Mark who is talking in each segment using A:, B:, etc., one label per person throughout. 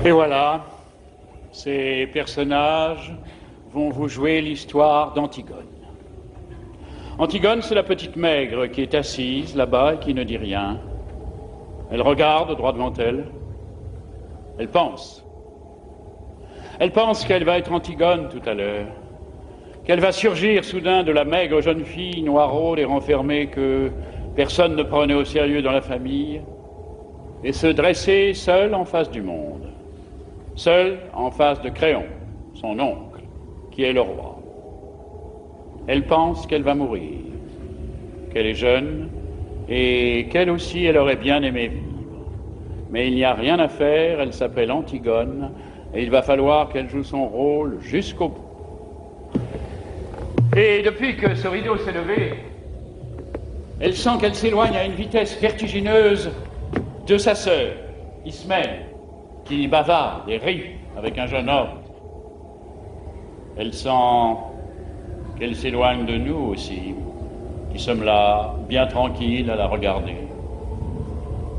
A: Et voilà, ces personnages vont vous jouer l'histoire d'Antigone. Antigone, c'est la petite maigre qui est assise là-bas et qui ne dit rien. Elle regarde droit devant elle. Elle pense. Elle pense qu'elle va être Antigone tout à l'heure, qu'elle va surgir soudain de la maigre jeune fille noiraude et renfermée que personne ne prenait au sérieux dans la famille, et se dresser seule en face du monde, seule en face de Créon, son oncle, qui est le roi. Elle pense qu'elle va mourir, qu'elle est jeune, et qu'elle aussi, elle aurait bien aimé vivre. Mais il n'y a rien à faire, elle s'appelle Antigone, et il va falloir qu'elle joue son rôle jusqu'au bout. Et depuis que ce rideau s'est levé, elle sent qu'elle s'éloigne à une vitesse vertigineuse de sa sœur, Ismène, qui bavarde et rit avec un jeune homme. Elle sent qu'elle s'éloigne de nous aussi, qui sommes là, bien tranquilles à la regarder.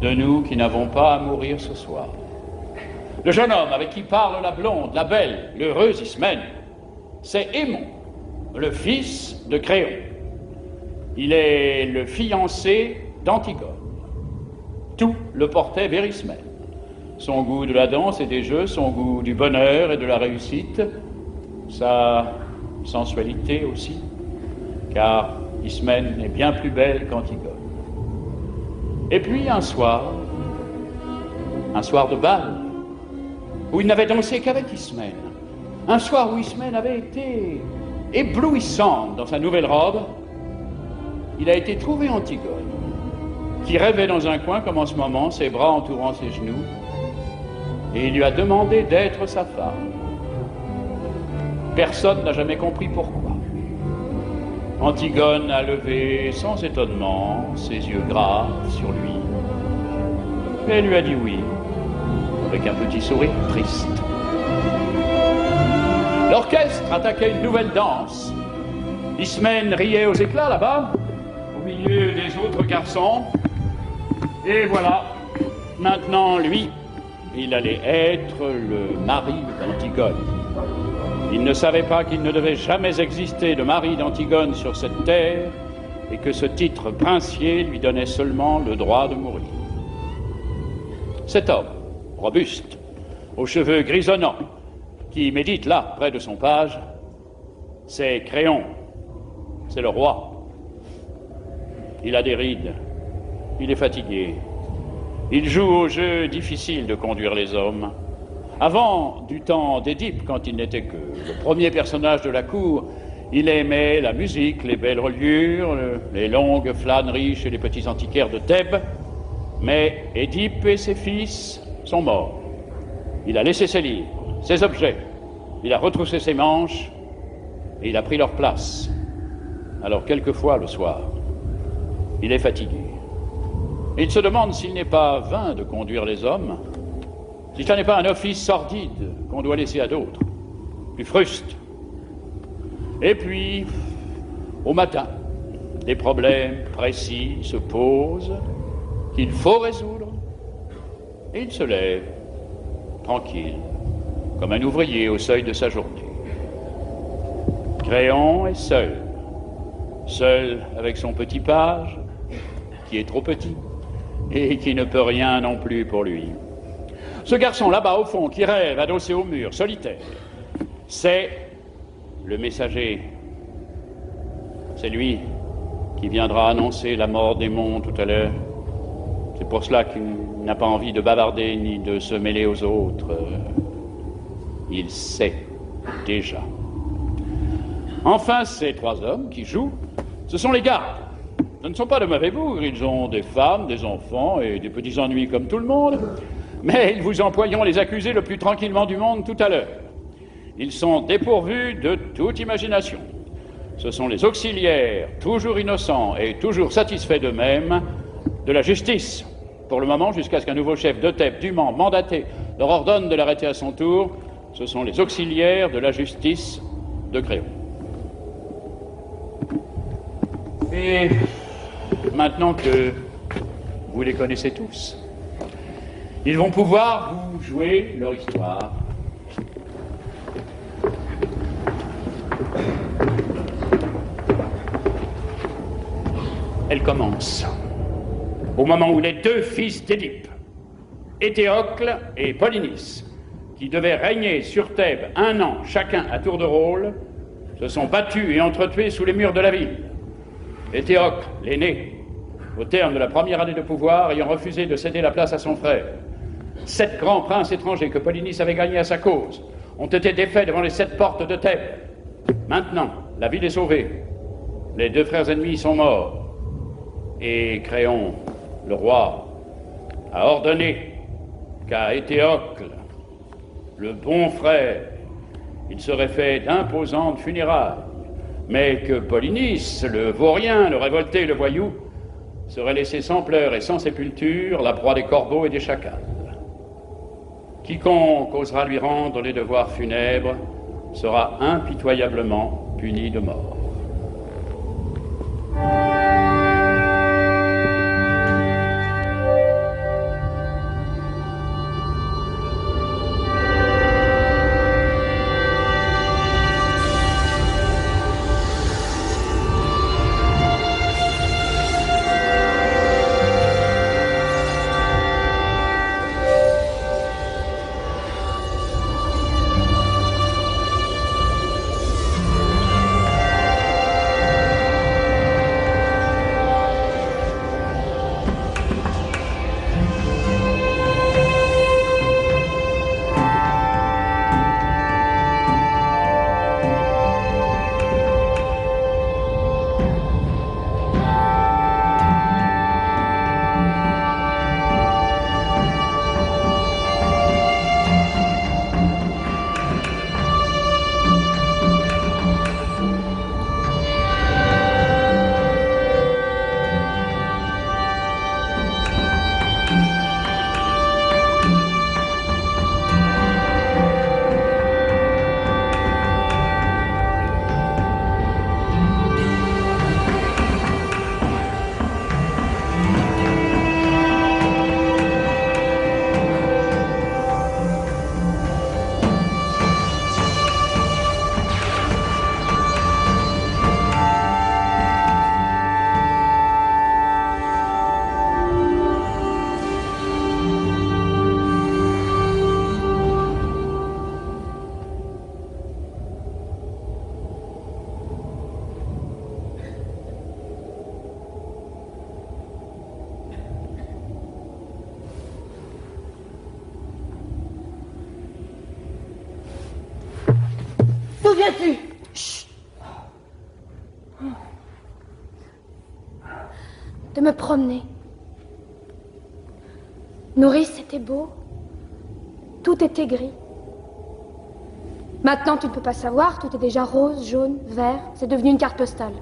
A: De nous qui n'avons pas à mourir ce soir. Le jeune homme avec qui parle la blonde, la belle, l'heureuse Ismène, c'est Aimon, le fils de Créon. Il est le fiancé d'Antigone. Tout le portait vers Ismène. Son goût de la danse et des jeux, son goût du bonheur et de la réussite, sa sensualité aussi, car Ismène est bien plus belle qu'Antigone. Et puis un soir de bal, où il n'avait dansé qu'avec Ismène, un soir où Ismène avait été éblouissante dans sa nouvelle robe, il a été trouvé Antigone, qui rêvait dans un coin comme en ce moment, ses bras entourant ses genoux, et il lui a demandé d'être sa femme. Personne n'a jamais compris pourquoi. Antigone a levé sans étonnement ses yeux graves sur lui, et elle lui a dit oui, avec un petit sourire triste. L'orchestre attaquait une nouvelle danse. Ismène riait aux éclats là-bas, au milieu des autres garçons. Et voilà, maintenant lui, il allait être le mari d'Antigone. Il ne savait pas qu'il ne devait jamais exister de mari d'Antigone sur cette terre et que ce titre princier lui donnait seulement le droit de mourir. Cet homme, robuste, aux cheveux grisonnants, qui médite là, près de son page, c'est Créon, c'est le roi. Il a des rides, il est fatigué, il joue au jeu difficile de conduire les hommes. Avant, du temps d'Édipe, quand il n'était que le premier personnage de la cour, il aimait la musique, les belles reliures, les longues flâneries chez les petits antiquaires de Thèbes. Mais Édipe et ses fils sont morts. Il a laissé ses livres, ses objets, il a retroussé ses manches et il a pris leur place. Alors quelquefois, le soir, il est fatigué. Et il se demande s'il n'est pas vain de conduire les hommes, si ce n'est pas un office sordide qu'on doit laisser à d'autres, plus fruste. Et puis, au matin, des problèmes précis se posent qu'il faut résoudre, et il se lève, tranquille, comme un ouvrier au seuil de sa journée. Créon est seul avec son petit page, qui est trop petit, et qui ne peut rien non plus pour lui. Ce garçon là-bas au fond, qui rêve, adossé au mur, solitaire, c'est le messager. C'est lui qui viendra annoncer la mort d'Aimon tout à l'heure. C'est pour cela qu'il n'a pas envie de bavarder ni de se mêler aux autres. Il sait déjà. Enfin, ces trois hommes qui jouent, ce sont les gardes. Ce ne sont pas de mauvais bougres, ils ont des femmes, des enfants et des petits ennuis comme tout le monde. Mais ils vous emploieront les accusés le plus tranquillement du monde tout à l'heure. Ils sont dépourvus de toute imagination. Ce sont les auxiliaires, toujours innocents et toujours satisfaits d'eux-mêmes, de la justice, pour le moment, jusqu'à ce qu'un nouveau chef de Thèbes, dûment mandaté, leur ordonne de l'arrêter à son tour. Ce sont les auxiliaires de la justice de Créon. Et maintenant que vous les connaissez tous, Ils vont pouvoir vous jouer leur histoire. Elle commence au moment où les deux fils d'Édipe, Éthéocle et Polynice, qui devaient régner sur Thèbes 1 an chacun à tour de rôle, se sont battus et entretués sous les murs de la ville. Éthéocle, l'aîné, au terme de la première année de pouvoir, ayant refusé de céder la place à son frère. 7 grands princes étrangers que Polynice avait gagnés à sa cause ont été défaits devant les 7 portes de Thèbes. Maintenant, la ville est sauvée. Les 2 frères ennemis sont morts. Et Créon, le roi, a ordonné qu'à Éthéocle, le bon frère, il serait fait d'imposantes funérailles, mais que Polynice, le vaurien, le révolté, le voyou, serait laissé sans pleurs et sans sépulture, la proie des corbeaux et des chacals. Quiconque osera lui rendre les devoirs funèbres sera impitoyablement puni de mort.
B: D'où viens-tu? Chut.
C: De me promener. Nourrice, c'était beau. Tout était gris. Maintenant, tu ne peux pas savoir, tout est déjà rose, jaune, vert. C'est devenu une carte postale.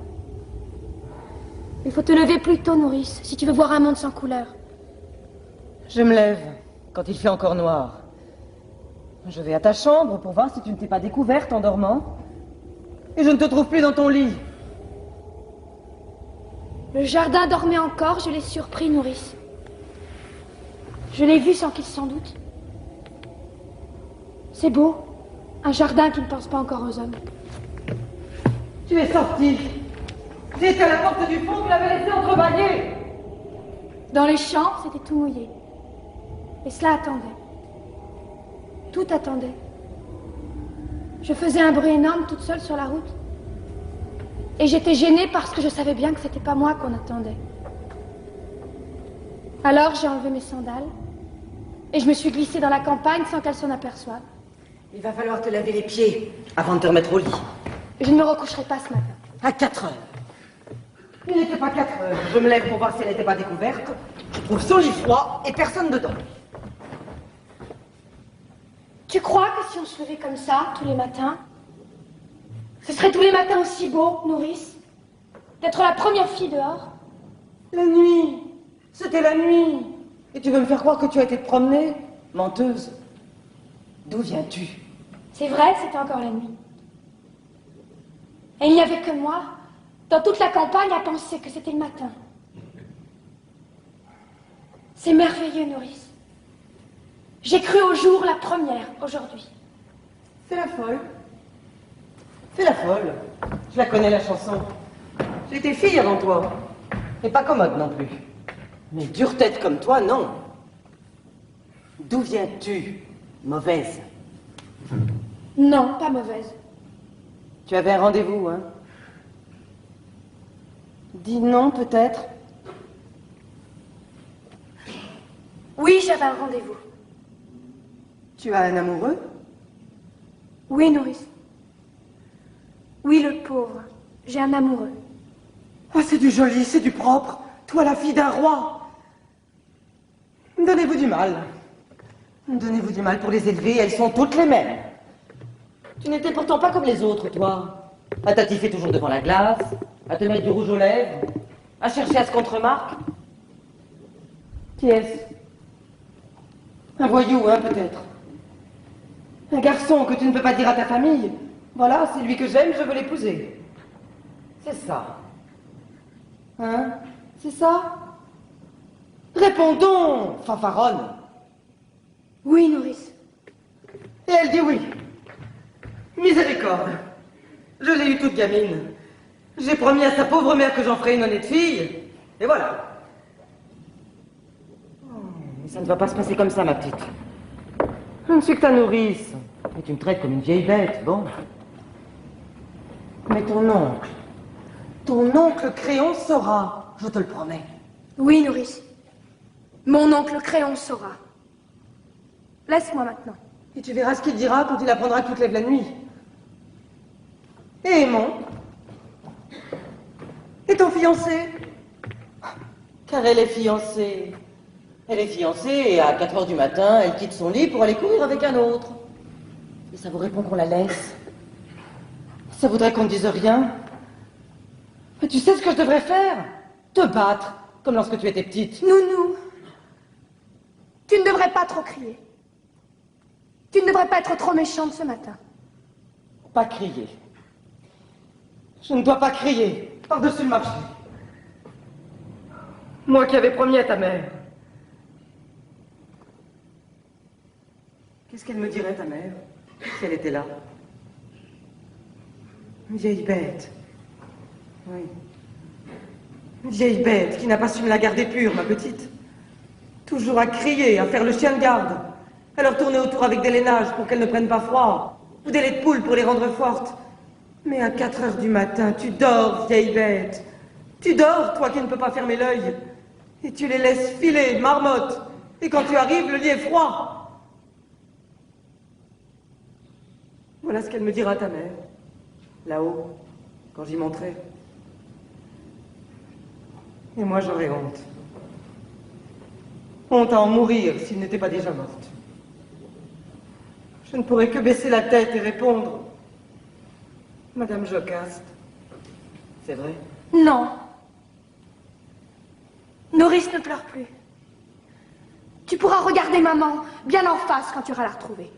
C: Il faut te lever plus tôt, Nourrice, si tu veux voir un monde sans couleur.
B: Je me lève quand il fait encore noir. Je vais à ta chambre pour voir si tu ne t'es pas découverte en dormant. Et je ne te trouve plus dans ton lit.
C: Le jardin dormait encore, je l'ai surpris, Nourrice. Je l'ai vu sans qu'il s'en doute. C'est beau, un jardin qui ne pense pas encore aux hommes.
B: Tu es sortie. J'étais à la porte du fond, tu l'avais laissé entrebâillée.
C: Dans les champs, c'était tout mouillé. Et cela attendait. Tout attendait. Je faisais un bruit énorme toute seule sur la route. Et j'étais gênée parce que je savais bien que c'était pas moi qu'on attendait. Alors j'ai enlevé mes sandales et je me suis glissée dans la campagne sans qu'elle s'en aperçoive.
B: Il va falloir te laver les pieds avant de te remettre au lit.
C: Je ne me recoucherai pas ce matin.
B: À 4 heures. Il n'était pas 4 heures. Je me lève pour voir si elle n'était pas découverte. Je trouve son lit froid et personne dedans.
C: Tu crois que si on se levait comme ça, tous les matins, ce serait tous les matins aussi beau, Nourrice, d'être la première fille dehors?
B: La nuit. C'était la nuit. Et tu veux me faire croire que tu as été te promener? Menteuse. D'où viens-tu?
C: C'est vrai, c'était encore la nuit. Et il n'y avait que moi, dans toute la campagne, à penser que c'était le matin. C'est merveilleux, Nourrice. J'ai cru au jour la première, aujourd'hui.
B: C'est la folle. C'est la folle. Je la connais, la chanson. J'étais fille avant toi. Et pas commode non plus. Mais dure tête comme toi, non. D'où viens-tu, mauvaise?
C: Non, pas mauvaise.
B: Tu avais un rendez-vous, hein? Dis non, peut-être.
C: Oui, j'avais un rendez-vous.
B: Tu as un amoureux?
C: Oui, nourrice. Oui, le pauvre. J'ai un amoureux.
B: Oh, c'est du joli, c'est du propre. Toi, la fille d'un roi. Donnez-vous du mal. Donnez-vous du mal pour les élever, elles sont toutes les mêmes. Tu n'étais pourtant pas comme les autres, toi. À t'attifer toujours devant la glace, à te mettre du rouge aux lèvres, à chercher à se contre-remarque. Qui est-ce? Un voyou, hein, peut-être. Un garçon que tu ne peux pas dire à ta famille. Voilà, c'est lui que j'aime, je veux l'épouser. C'est ça. Hein? C'est ça? Réponds donc, fanfaronne.
C: Oui, nourrice.
B: Et elle dit oui. Miséricorde. Je l'ai eue toute gamine. J'ai promis à sa pauvre mère que j'en ferais une honnête fille. Et voilà. Oh, mais ça ne va pas se passer comme ça, ma petite. Je ne suis que ta nourrice. Et tu me traites comme une vieille bête, bon. Mais ton oncle Créon saura, je te le promets.
C: Oui, nourrice. Mon oncle Créon saura. Laisse-moi maintenant.
B: Et tu verras ce qu'il dira quand il apprendra que tu te lèves la nuit. Et Aimon? Et ton fiancé? Car elle est fiancée. Elle est fiancée et à 4 heures du matin, elle quitte son lit pour aller courir avec un autre. Et ça vous répond qu'on la laisse. Ça voudrait qu'on ne dise rien. Mais tu sais ce que je devrais faire? Te battre, comme lorsque tu étais petite.
C: Nounou, tu ne devrais pas trop crier. Tu ne devrais pas être trop méchante ce matin.
B: Pas crier. Je ne dois pas crier par-dessus le marché. Moi qui avais promis à ta mère. Qu'est-ce qu'elle me dirait, ta mère, si elle était là? Une vieille bête. Oui. Une vieille bête qui n'a pas su me la garder pure, ma petite. Toujours à crier, à faire le chien de garde, à leur tourner autour avec des lainages pour qu'elles ne prennent pas froid, ou des laits de poule pour les rendre fortes. Mais à 4 heures du matin, tu dors, vieille bête. Tu dors, toi qui ne peux pas fermer l'œil. Et tu les laisses filer, marmotte. Et quand tu arrives, le lit est froid. Voilà ce qu'elle me dira, ta mère. Là-haut, quand j'y monterai. Et moi, j'aurais honte. Honte à en mourir s'il n'était pas déjà morte. Je ne pourrais que baisser la tête et répondre. Madame Jocaste, c'est vrai?
C: Non. Nourrice ne pleure plus. Tu pourras regarder maman bien en face quand tu iras la retrouver.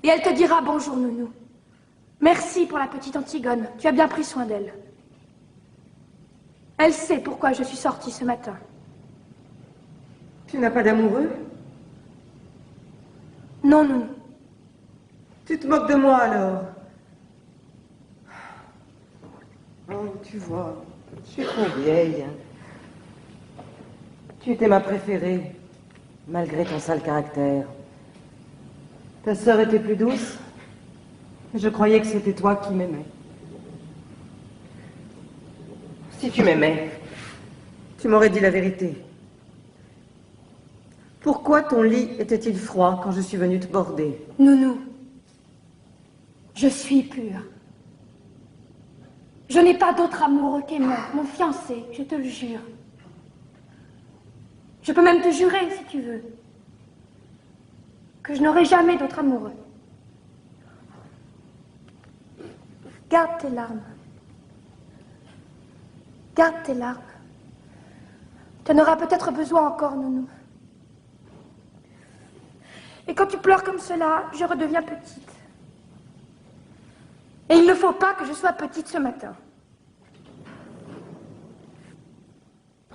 C: Et elle te dira bonjour, nounou. Merci pour la petite Antigone. Tu as bien pris soin d'elle. Elle sait pourquoi je suis sortie ce matin.
B: Tu n'as pas d'amoureux?
C: Non, nounou.
B: Tu te moques de moi alors? Oh, tu vois, je suis trop vieille. Tu étais ma préférée, malgré ton sale caractère. Ta sœur était plus douce. Je croyais que c'était toi qui m'aimais. Si tu m'aimais, tu m'aurais dit la vérité. Pourquoi ton lit était-il froid quand je suis venue te border?
C: Nounou, je suis pure. Je n'ai pas d'autre amoureux qu'Aimon, mon fiancé, je te le jure. Je peux même te jurer, si tu veux, que je n'aurai jamais d'autre amoureux. Garde tes larmes. Garde tes larmes. Tu en auras peut-être besoin encore, nounou. Et quand tu pleures comme cela, je redeviens petite. Et il ne faut pas que je sois petite ce matin.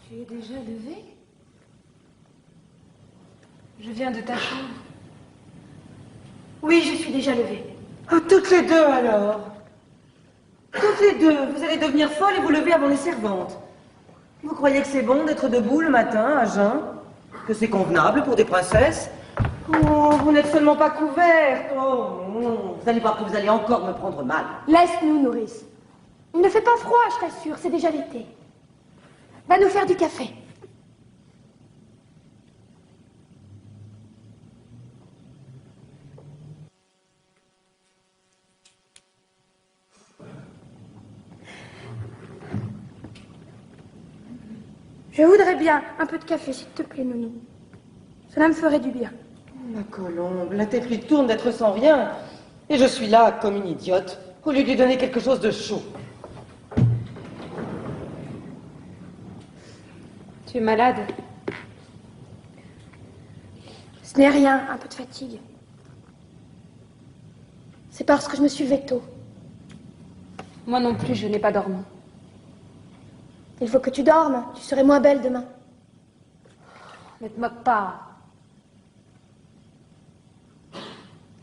D: Tu es déjà levée?
C: Je viens de ta chambre. Oui, je suis déjà levée.
B: Oh, toutes les deux alors. Toutes les deux, vous allez devenir folle et vous lever avant les servantes. Vous croyez que c'est bon d'être debout le matin, à jeun? Que c'est convenable pour des princesses? Oh, vous n'êtes seulement pas couverte. Oh, non. Vous allez voir que vous allez encore me prendre mal.
C: Laisse-nous, nourrice. Il ne fait pas froid, je t'assure, c'est déjà l'été. Va nous faire du café. Je voudrais bien un peu de café, s'il te plaît, Nounou. Cela me ferait du bien.
B: Ma colombe, la tête lui tourne d'être sans rien. Et je suis là, comme une idiote, au lieu de lui donner quelque chose de chaud.
C: Tu es malade? Ce n'est rien, un peu de fatigue. C'est parce que je me suis levée tôt.
D: Moi non plus, je n'ai pas dormi.
C: Il faut que tu dormes, tu serais moins belle demain.
D: Ne te moque pas.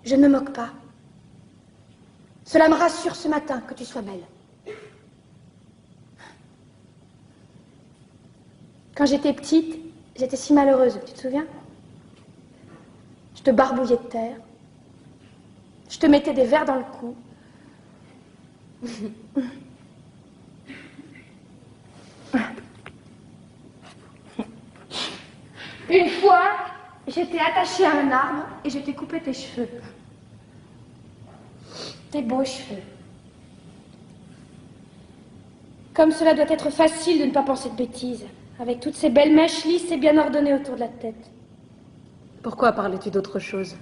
C: Je ne me moque pas. Cela me rassure ce matin que tu sois belle. Quand j'étais petite, j'étais si malheureuse, tu te souviens? Je te barbouillais de terre. Je te mettais des vers dans le cou. Une fois, j'étais attachée à un arbre et je t'ai coupé tes cheveux. Tes beaux cheveux. Comme cela doit être facile de ne pas penser de bêtises, avec toutes ces belles mèches lisses et bien ordonnées autour de la tête.
D: Pourquoi parlais-tu d'autre chose?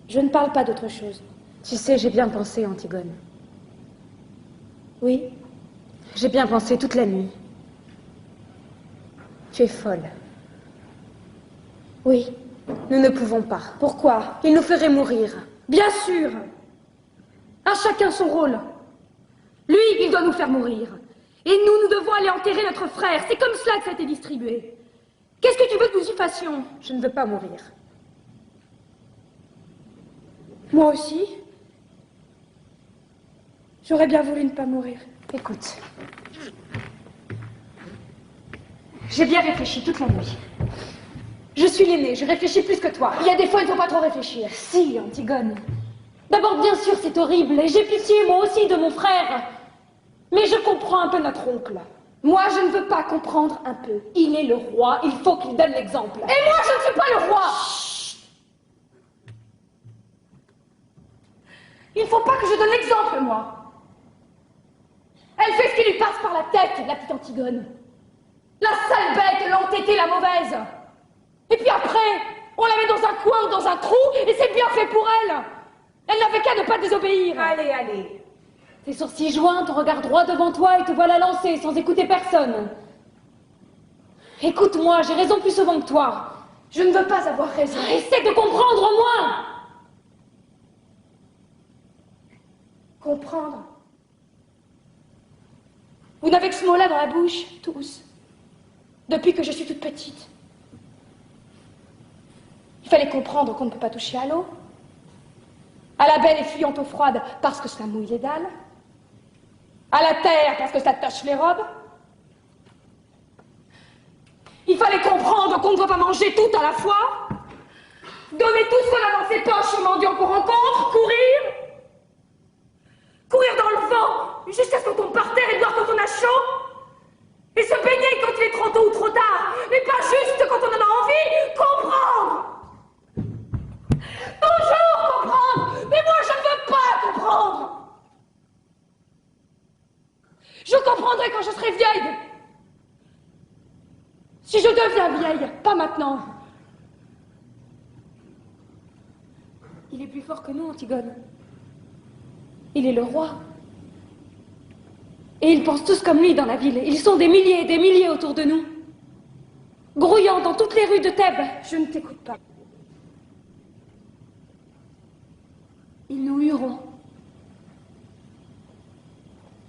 C: Je ne parle pas d'autre chose.
D: Tu sais, j'ai bien pensé, Antigone.
C: Oui?
D: J'ai bien pensé toute la nuit. Tu es folle.
C: Oui.
D: Nous ne pouvons pas.
C: Pourquoi?
D: Il nous ferait mourir.
C: Bien sûr! À chacun son rôle. Lui, il doit nous faire mourir. Et nous devons aller enterrer notre frère. C'est comme cela que ça a été distribué. Qu'est-ce que tu veux que nous y fassions?
D: Je ne veux pas mourir.
C: Moi aussi. J'aurais bien voulu ne pas mourir.
D: Écoute.
C: J'ai bien réfléchi toute la nuit. Je suis l'aînée, je réfléchis plus que toi. Il y a des fois, il ne faut pas trop réfléchir.
D: Si, Antigone. D'abord, bien sûr, c'est horrible, et j'ai pitié, moi aussi, de mon frère. Mais je comprends un peu notre oncle.
C: Moi, je ne veux pas comprendre un peu.
D: Il est le roi, il faut qu'il donne l'exemple.
C: Et moi, je ne suis pas le roi!
D: Chut.
C: Il ne faut pas que je donne l'exemple, moi. Elle fait ce qui lui passe par la tête, la petite Antigone. La sale bête, l'entêtée, la mauvaise. Et puis après, on la met dans un coin ou dans un trou, et c'est bien fait pour elle. Elle n'avait qu'à ne pas désobéir.
D: Allez, allez. Tes sourcils joints, ton regard droit devant toi, et te voilà lancé sans écouter personne. Écoute-moi, j'ai raison plus souvent que toi.
C: Je ne veux pas avoir raison.
D: Essaie de comprendre au moins.
C: Comprendre. Vous n'avez que ce mot-là dans la bouche, tous. Depuis que je suis toute petite. Il fallait comprendre qu'on ne peut pas toucher à l'eau. À la belle et fuyante eau froide parce que cela mouille les dalles. À la terre parce que ça tache les robes. Il fallait comprendre qu'on ne doit pas manger tout à la fois. Donner tout ce qu'on a dans ses poches aux mendiants qu'on rencontre. Courir. Courir dans le vent jusqu'à ce qu'on tombe par terre et boire quand on a chaud. Et se baigner quand il est trop tôt ou trop tard. Mais pas juste quand on en a envie. Comprendre. Toujours comprendre. Mais moi, je ne veux pas comprendre. Je comprendrai quand je serai vieille. Si je deviens vieille, pas maintenant. Il est plus fort que nous, Antigone. Il est le roi. Et ils pensent tous comme lui dans la ville. Ils sont des milliers et des milliers autour de nous. Grouillant dans toutes les rues de Thèbes. Je ne t'écoute pas. Ils nous hueront.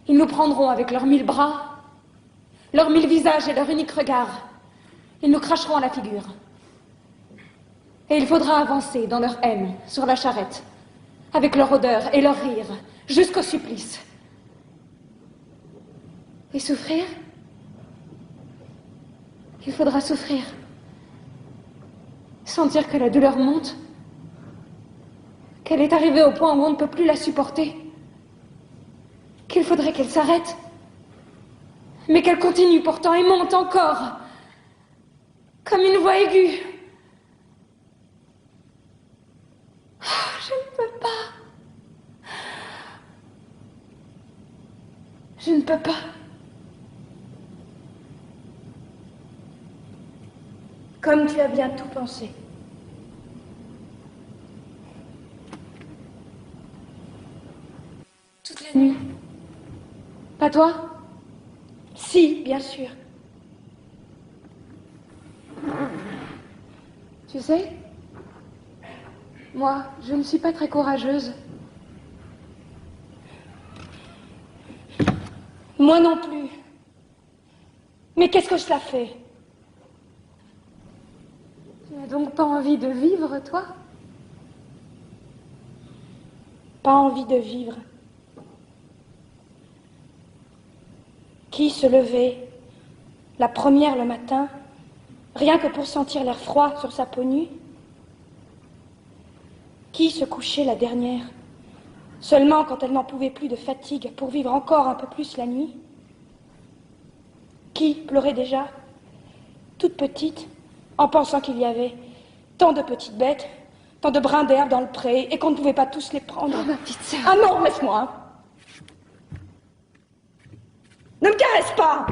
C: Ils nous prendront avec leurs 1000 bras, leurs 1000 visages et leur unique regard. Ils nous cracheront à la figure.
D: Et il faudra avancer dans leur haine, sur la charrette, avec leur odeur et leur rire, jusqu'au supplice. Et souffrir? Il faudra souffrir. Sentir que la douleur monte, qu'elle est arrivée au point où on ne peut plus la supporter, qu'il faudrait qu'elle s'arrête, mais qu'elle continue pourtant et monte encore, comme une voix aiguë. Oh, je ne peux pas. Je ne peux pas.
C: Comme tu as bien tout pensé.
D: Toute la nuit. Pas toi?
C: Si, bien sûr.
D: Tu sais, moi, je ne suis pas très courageuse.
C: Moi non plus. Mais qu'est-ce que cela fait?
D: Tu n'as donc pas envie de vivre, toi?
C: Pas envie de vivre. Qui se levait, la première le matin, rien que pour sentir l'air froid sur sa peau nue? Qui se couchait la dernière, seulement quand elle n'en pouvait plus de fatigue pour vivre encore un peu plus la nuit? Qui pleurait déjà, toute petite, en pensant qu'il y avait tant de petites bêtes, tant de brins d'herbe dans le pré, et qu'on ne pouvait pas tous les prendre?
D: Oh, ma petite sœur.
C: Ah non, laisse-moi. Ne me caresse pas.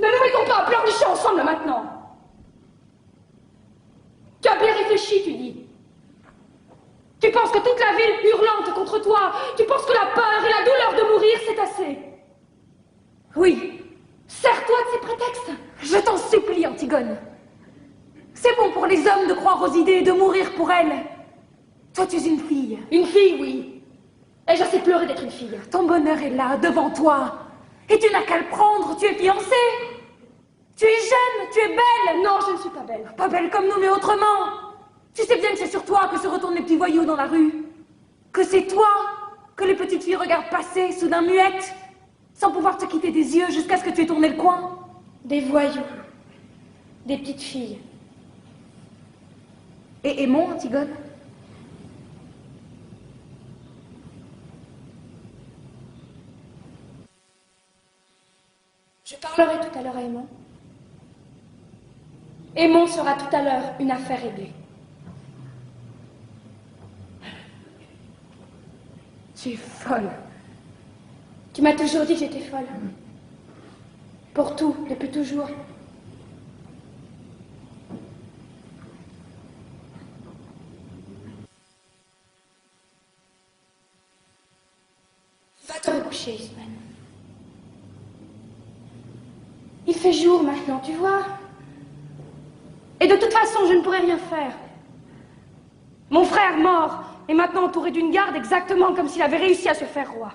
C: Ne nous mettons pas à pleurnicher ensemble maintenant. Tu as bien réfléchi, tu dis. Tu penses que toute la ville hurlante contre toi, tu penses que la peur et la douleur de mourir, c'est assez. Oui, sers-toi de ces prétextes. Je t'en supplie, Antigone. C'est bon pour les hommes de croire aux idées et de mourir pour elles. Toi, tu es une fille. Une fille, oui. Et je sais pleurer d'être une fille. Ton bonheur est là, devant toi. Et tu n'as qu'à le prendre, tu es fiancée. Tu es jeune, tu es belle. Non, je ne suis pas belle. Pas belle comme nous, mais autrement. Tu sais bien que c'est sur toi que se retournent les petits voyous dans la rue. Que c'est toi que les petites filles regardent passer, soudain muettes, sans pouvoir te quitter des yeux jusqu'à ce que tu aies tourné le coin. Des voyous. Des petites filles. Et aimons, Antigone. Je parlerai tout à l'heure à Aimon. Aimon sera tout à l'heure une affaire réglée. Tu es folle. Tu m'as toujours dit que j'étais folle. Pour tout, depuis toujours. Va te recoucher, Ismène. Il fait jour maintenant, tu vois. Et de toute façon, je ne pourrai rien faire. Mon frère mort est maintenant entouré d'une garde exactement comme s'il avait réussi à se faire roi.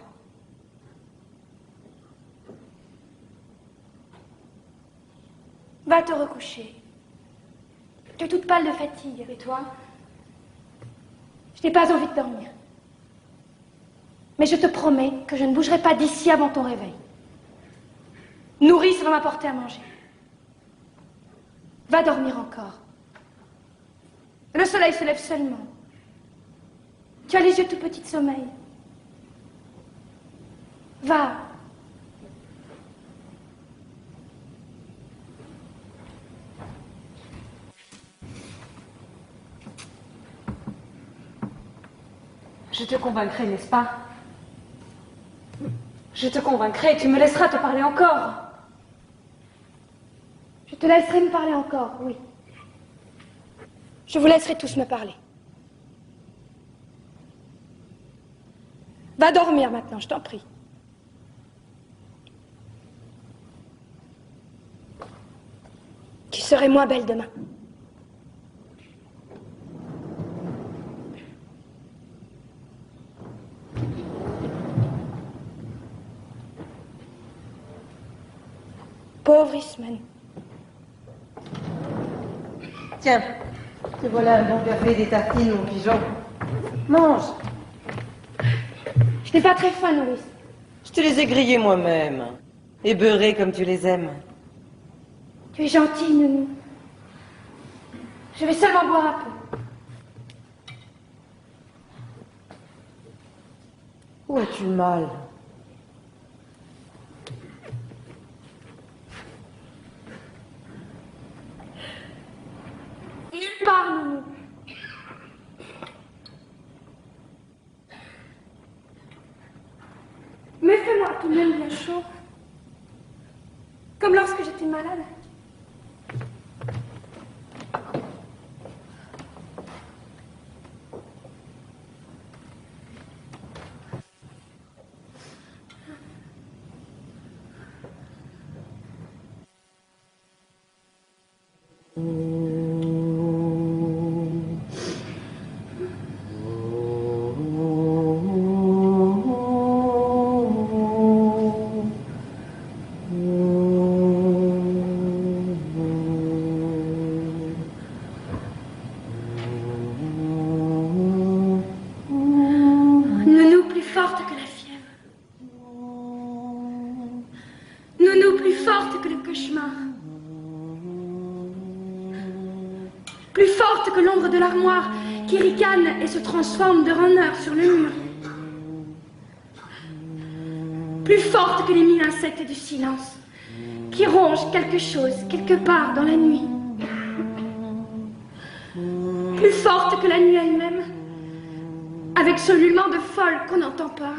C: Va te recoucher. Tu es toute pâle de fatigue, et toi? Je n'ai pas envie de dormir. Mais je te promets que je ne bougerai pas d'ici avant ton réveil. Nourrice va m'apporter à manger. Va dormir encore. Le soleil se lève seulement. Tu as les yeux tout petits de sommeil. Va. Je te convaincrai, n'est-ce pas? Je te convaincrai, tu me laisseras te parler encore. Je te laisserai me parler encore, oui. Je vous laisserai tous me parler. Va dormir maintenant, je t'en prie. Tu serais moins belle demain. Pauvre Ismène.
B: Tiens, te voilà un bon café et des tartines, mon pigeon. Mange.
C: Je n'ai pas très faim, Nourrice.
B: Je te les ai grillés moi-même. Et beurrés comme tu les aimes.
C: Tu es gentille, Nounou. Je vais seulement boire un peu.
B: Où as-tu mal?
C: Nulle part, Nounou. Mais fais-moi tout de même bien chaud. Comme lorsque j'étais malade. Nounou plus forte que la fièvre. Nounou plus forte que le cauchemar. Plus forte que l'ombre de l'armoire qui ricane et se transforme de renard sur le mur. Plus forte que les mille insectes du silence qui rongent quelque chose quelque part dans la nuit. Plus forte que la nuit elle-même, avec ce ululement de folle qu'on n'entend pas.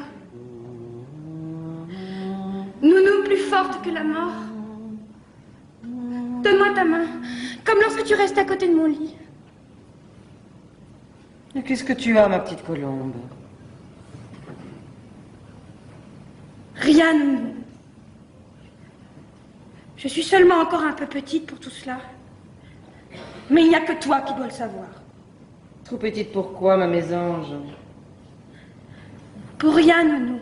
C: Nounou plus forte que la mort. Donne-moi ta main, comme lorsque tu restes à côté de mon lit.
B: Et qu'est-ce que tu as, ma petite colombe?
C: Rien, Nounou. Je suis seulement encore un peu petite pour tout cela. Mais il n'y a que toi qui dois le savoir.
B: Trop petite pour quoi, ma mésange?
C: Pour rien, Nounou.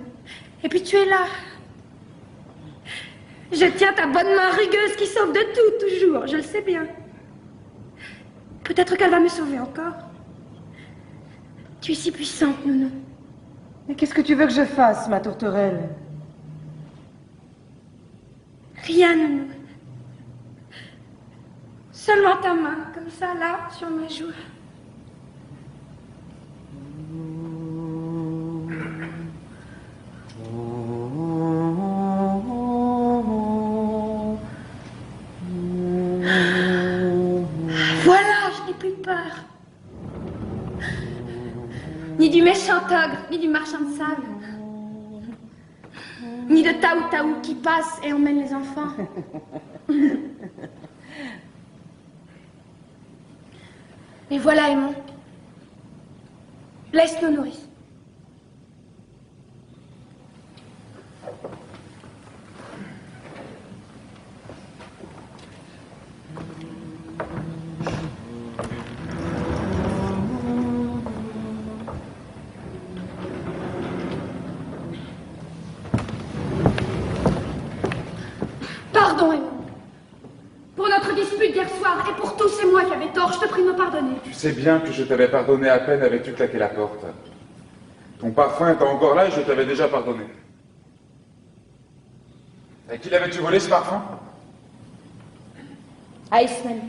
C: Et puis tu es là. Je tiens ta bonne main rugueuse qui sauve de tout, toujours. Je le sais bien. Peut-être qu'elle va me sauver encore. Tu es si puissante, Nounou.
B: Mais qu'est-ce que tu veux que je fasse, ma tourterelle?
C: Rien, Nounou. Seulement ta main, comme ça, là, sur ma joue. Voilà, je n'ai plus peur. Ni du méchant ogre, ni du marchand de sable. Ni de Taou-Taou qui passe et emmène les enfants. Mais voilà, Aimon. Laisse-nous nourrir. Pardon, Aimon. Pour notre dispute d'hier soir et pour tout, c'est moi qui avais tort. Je te prie de me pardonner.
E: Tu sais bien que je t'avais pardonné à peine avais-tu claqué la porte. Ton parfum était encore là et je t'avais déjà pardonné. À qui l'avais-tu volé ce parfum?
C: À Ismaël.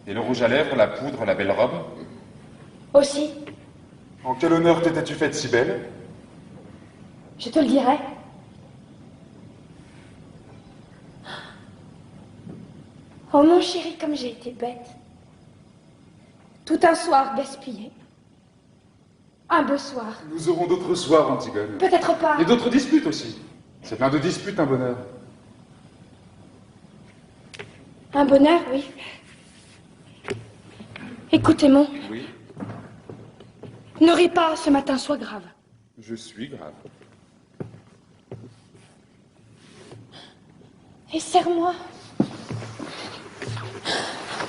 E: Et le rouge à lèvres, la poudre, la belle robe?
C: Aussi.
E: En quel honneur t'étais-tu faite si belle?
C: Je te le dirai. Oh mon chéri, comme j'ai été bête. Tout un soir gaspillé. Un beau soir.
E: Nous aurons d'autres soirs, Antigone.
C: Peut-être pas.
E: Et d'autres disputes aussi. C'est plein de disputes, un bonheur.
C: Un bonheur, oui. Écoute, Aimon.
E: Oui,
C: Ne ris pas, ce matin, sois grave.
E: je suis grave.
C: Et serre-moi.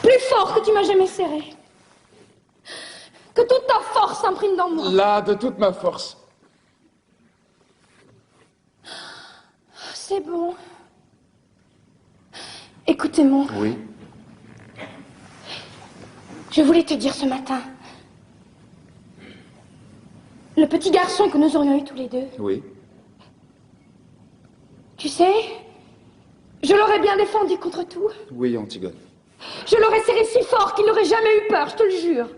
C: Plus fort que tu m'as jamais serré. Que toute ta force s'imprime dans moi.
E: Là, de toute ma force.
C: C'est bon. Écoute, Aimon.
E: Oui.
C: Je voulais te dire ce matin. Le petit garçon que nous aurions eu tous les deux.
E: Oui.
C: Tu sais, je l'aurais bien défendu contre tout.
E: Oui, Antigone.
C: Je l'aurais serré si fort qu'il n'aurait jamais eu peur, je te le jure.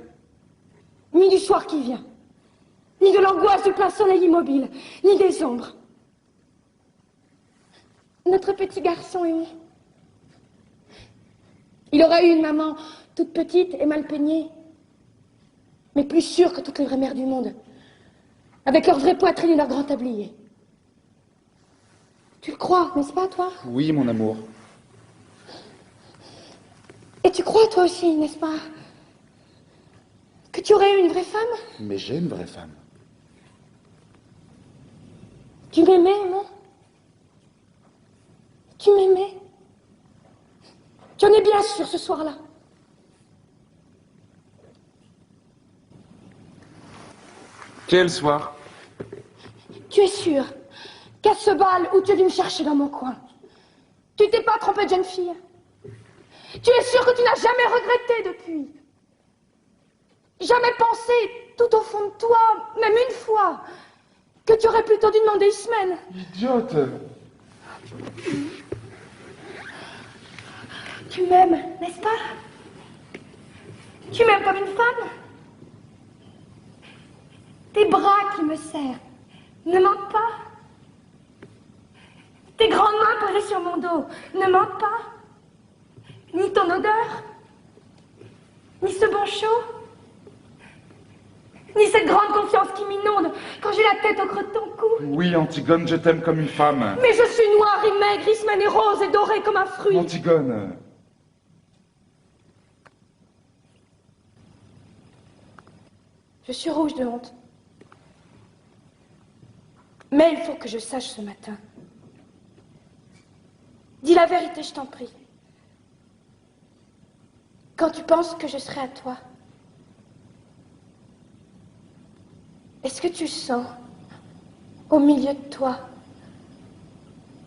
C: Ni du soir qui vient, ni de l'angoisse du plein soleil immobile, ni des ombres. Notre petit garçon aimé. Il aurait eu une maman toute petite et mal peignée, mais plus sûre que toutes les vraies mères du monde, avec leur vraie poitrine et leur grand tablier. Tu le crois, n'est-ce pas, toi?
E: Oui, mon amour.
C: Et tu crois, toi aussi, n'est-ce pas, que tu aurais eu une vraie femme?
E: Mais j'ai une vraie femme.
C: Tu m'aimais, non? Tu m'aimais? Tu en es bien sûr ce soir-là?
E: Quel soir?
C: Tu es sûr qu'à ce bal où tu es dû me chercher dans mon coin, tu t'es pas trompé de jeune fille? Tu es sûr que tu n'as jamais regretté depuis? Jamais pensé, tout au fond de toi, même une fois, que tu aurais plutôt dû demander Ismène?
E: Idiote!
C: Tu m'aimes, n'est-ce pas? Tu m'aimes comme une femme? Tes bras qui me serrent ne mentent pas? Tes grandes mains posées sur mon dos ne mentent pas? Ni ton odeur? Ni ce bon chaud? Ni cette grande confiance qui m'inonde quand j'ai la tête au creux de ton cou?
E: Oui, Antigone, je t'aime comme une femme.
C: Mais je suis noire et maigre, Ismène est rose et dorée comme un fruit.
E: Antigone.
C: Je suis rouge de honte. Mais il faut que je sache ce matin. Dis la vérité, je t'en prie. Quand tu penses que je serai à toi, est-ce que tu sens, au milieu de toi,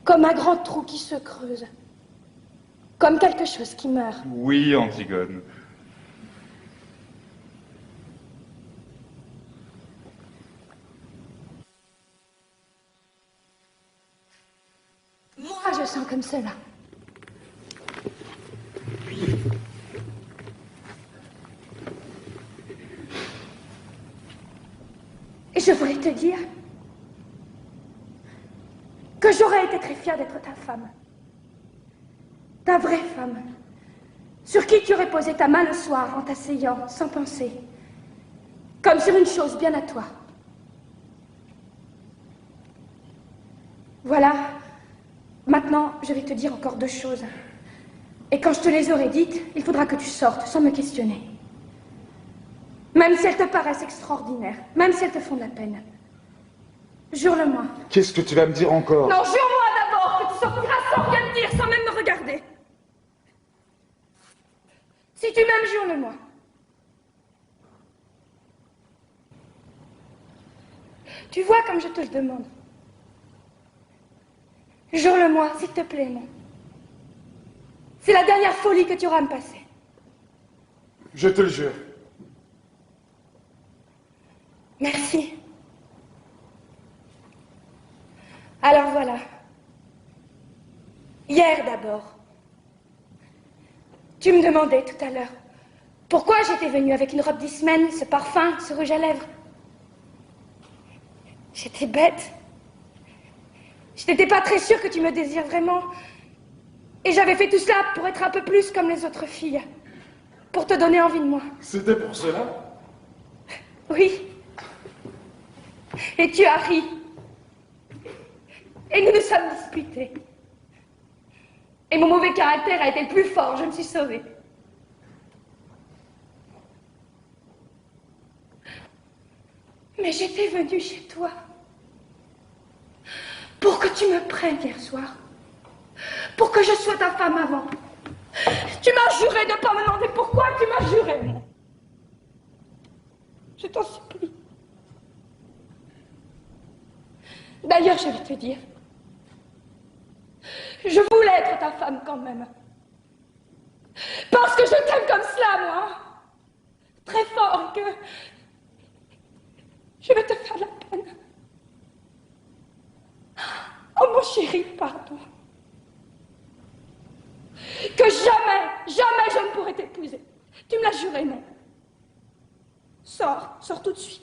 C: comme un grand trou qui se creuse, comme quelque chose qui meurt?
E: Oui, Antigone.
C: Moi, je sens comme cela. Et je voulais te dire que j'aurais été très fière d'être ta femme. Ta vraie femme. Sur qui tu aurais posé ta main le soir en t'asseyant, sans penser. Comme sur une chose bien à toi. Voilà. Maintenant, je vais te dire encore 2 choses. Et quand je te les aurai dites, il faudra que tu sortes sans me questionner. Même si elles te paraissent extraordinaires, même si elles te font de la peine. Jure-le-moi.
E: Qu'est-ce que tu vas me dire encore?
C: Non, jure-moi d'abord que tu sortiras sans rien me dire, sans même me regarder. Si tu m'aimes, jure-le-moi. Tu vois comme je te le demande. Jure-le-moi, s'il te plaît, mon. C'est la dernière folie que tu auras à me passer.
E: Je te le jure.
C: Merci. Alors voilà. Hier d'abord. Tu me demandais tout à l'heure pourquoi j'étais venue avec une robe d'Ismène, ce parfum, ce rouge à lèvres. J'étais bête. Je n'étais pas très sûre que tu me désires vraiment. Et j'avais fait tout cela pour être un peu plus comme les autres filles. Pour te donner envie de moi.
E: C'était pour cela?
C: Oui. Et tu as ri. Et nous nous sommes disputés. Et mon mauvais caractère a été le plus fort, je me suis sauvée. Mais j'étais venue chez toi pour que tu me prennes hier soir. Pour que je sois ta femme avant. Tu m'as juré de ne pas me demander pourquoi tu m'as juré. Je t'en supplie. D'ailleurs, je vais te dire, je voulais être ta femme quand même. Parce que je t'aime comme cela, moi.
D: sors et que je vais te faire de la peine. Oh mon chéri, pardon. Que jamais, jamais je ne pourrai t'épouser. Tu me l'as juré, non? Sors, sors tout de suite.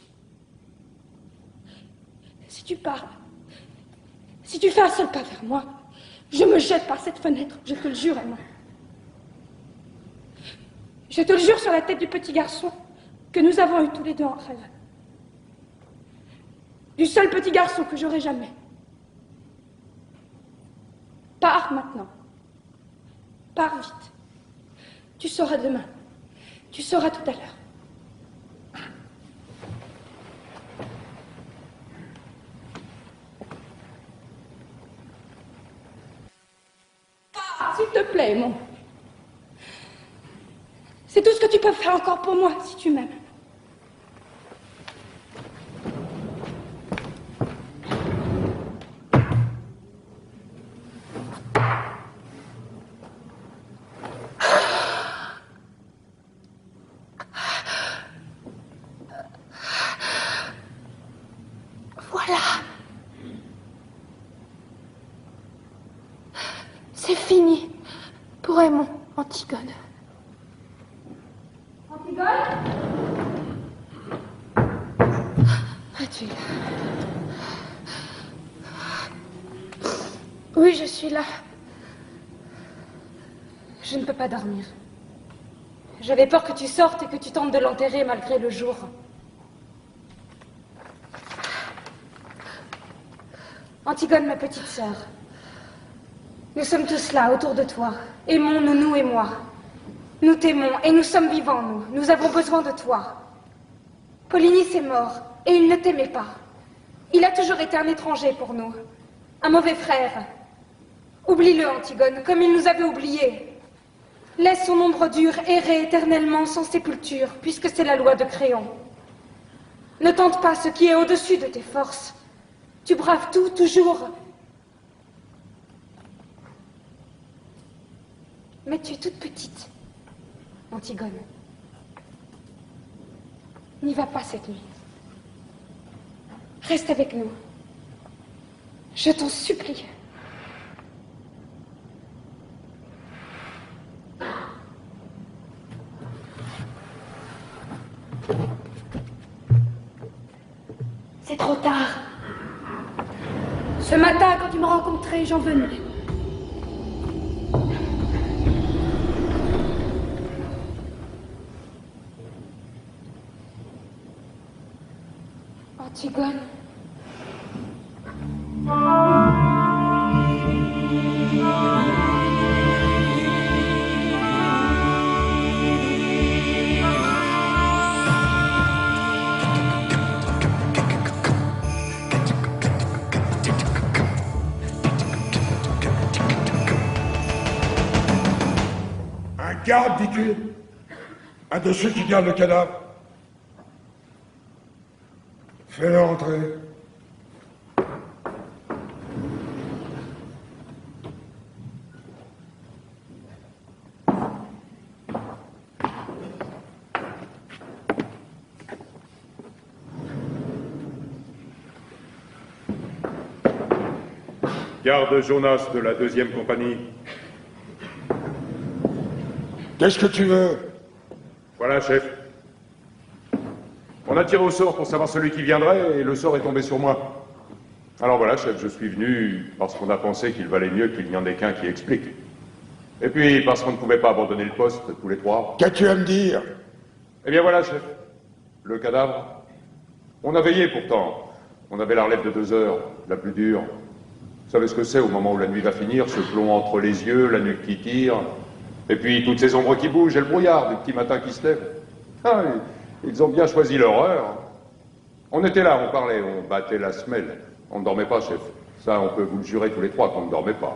D: Si tu parles, si tu fais un seul pas vers moi, je me jette par cette fenêtre, je te le jure, Emma. Je te le jure sur la tête du petit garçon que nous avons eu tous les deux en rêve. Du seul petit garçon que j'aurai jamais. Pars maintenant. Pars vite. Tu sauras demain. Tu sauras tout à l'heure. Pars, s'il te plaît, mon. C'est tout ce que tu peux faire encore pour moi, si tu m'aimes.
C: Voilà. C'est fini pour Aymon, Antigone.
D: Antigone?
C: Es-tu là? Oui, je suis là.
D: Je ne peux pas dormir. J'avais peur que tu sortes et que tu tentes de l'enterrer malgré le jour. Antigone, ma petite sœur, nous sommes tous là, autour de toi. Aimons-nous, nous et moi. Nous t'aimons et nous sommes vivants, nous. Nous avons besoin de toi. Polynice est mort et il ne t'aimait pas. Il a toujours été un étranger pour nous. Un mauvais frère. Oublie-le, Antigone, comme il nous avait oubliés. Laisse son ombre dure errer éternellement sans sépulture, puisque c'est la loi de Créon. Ne tente pas ce qui est au-dessus de tes forces. Tu braves tout, toujours. Mais tu es toute petite, Antigone. N'y va pas cette nuit. Reste avec nous. Je t'en supplie.
C: C'est trop tard. Ce matin, quand tu me rencontrais, j'en venais.
D: Antigone.
F: Un garde, dis-tu? Un de ceux qui gardent le cadavre? Fais-le entrer.
G: Garde Jonas de la 2e compagnie.
F: Qu'est-ce que tu veux?
G: Voilà, chef. On a tiré au sort pour savoir celui qui viendrait et le sort est tombé sur moi. Alors voilà, chef, je suis venu parce qu'on a pensé qu'il valait mieux qu'il n'y en ait qu'un qui explique. Et puis parce qu'on ne pouvait pas abandonner le poste tous les trois.
F: Qu'as-tu à me dire?
G: Eh bien voilà, chef. Le cadavre. On a veillé pourtant. On avait la relève de 2 heures, la plus dure. Vous savez ce que c'est au moment où la nuit va finir, ce plomb entre les yeux, la nuque qui tire, et puis toutes ces ombres qui bougent et le brouillard du petit matin qui se lève. Ah, ils ont bien choisi leur heure. On était là, on parlait, on battait la semelle. On ne dormait pas, chef. Ça, on peut vous le jurer tous les trois qu'on ne dormait pas.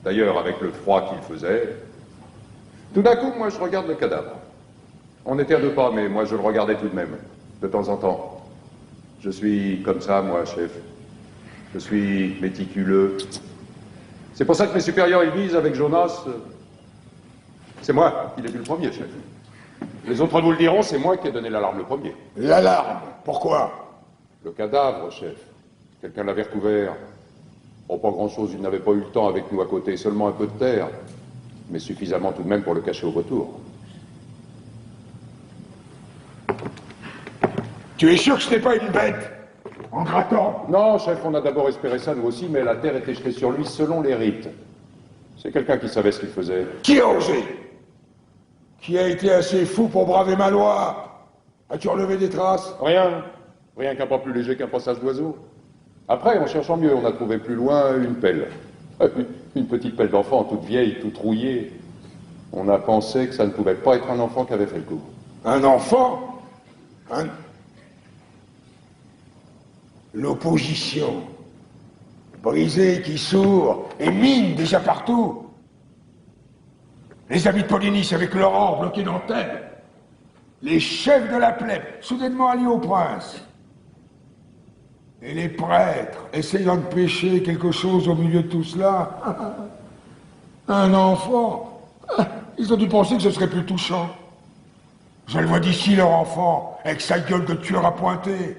G: D'ailleurs, avec le froid qu'il faisait, tout d'un coup, moi, je regarde le cadavre. On était à 2 pas, mais moi, je le regardais tout de même, de temps en temps. Je suis comme ça, moi, chef. Je suis méticuleux. C'est pour ça que mes supérieurs, ils disent, avec Jonas, c'est moi qui l'ai vu le premier, chef. Les autres vous le diront, c'est moi qui ai donné l'alarme le premier.
F: L'alarme? Pourquoi?
G: Le cadavre, chef. Quelqu'un l'avait recouvert. Oh, pas grand-chose, il n'avait pas eu le temps avec nous à côté, seulement un peu de terre. Mais suffisamment tout de même pour le cacher au retour.
F: Tu es sûr que ce n'est pas une bête? En grattant?
G: Non, chef, on a d'abord espéré ça, nous aussi, mais la terre était jetée sur lui selon les rites. C'est quelqu'un qui savait ce qu'il faisait.
F: Qui a osé? Qui a été assez fou pour braver ma loi? As-tu relevé des traces?
G: Rien. Rien qu'un pas plus léger qu'un passage d'oiseau. Après, en cherchant mieux, on a trouvé plus loin une pelle. Une petite pelle d'enfant, toute vieille, toute rouillée. On a pensé que ça ne pouvait pas être un enfant qui avait fait le coup.
F: Un enfant? L'opposition. Brisée qui sourd et mine déjà partout. Les amis de Polynice avec Laurent bloqués dans Thèbes. Les chefs de la plèbe soudainement alliés au prince. Et les prêtres essayant de pêcher quelque chose au milieu de tout cela. Un enfant. Ils ont dû penser que ce serait plus touchant. Je le vois d'ici, leur enfant, avec sa gueule de tueur à pointer.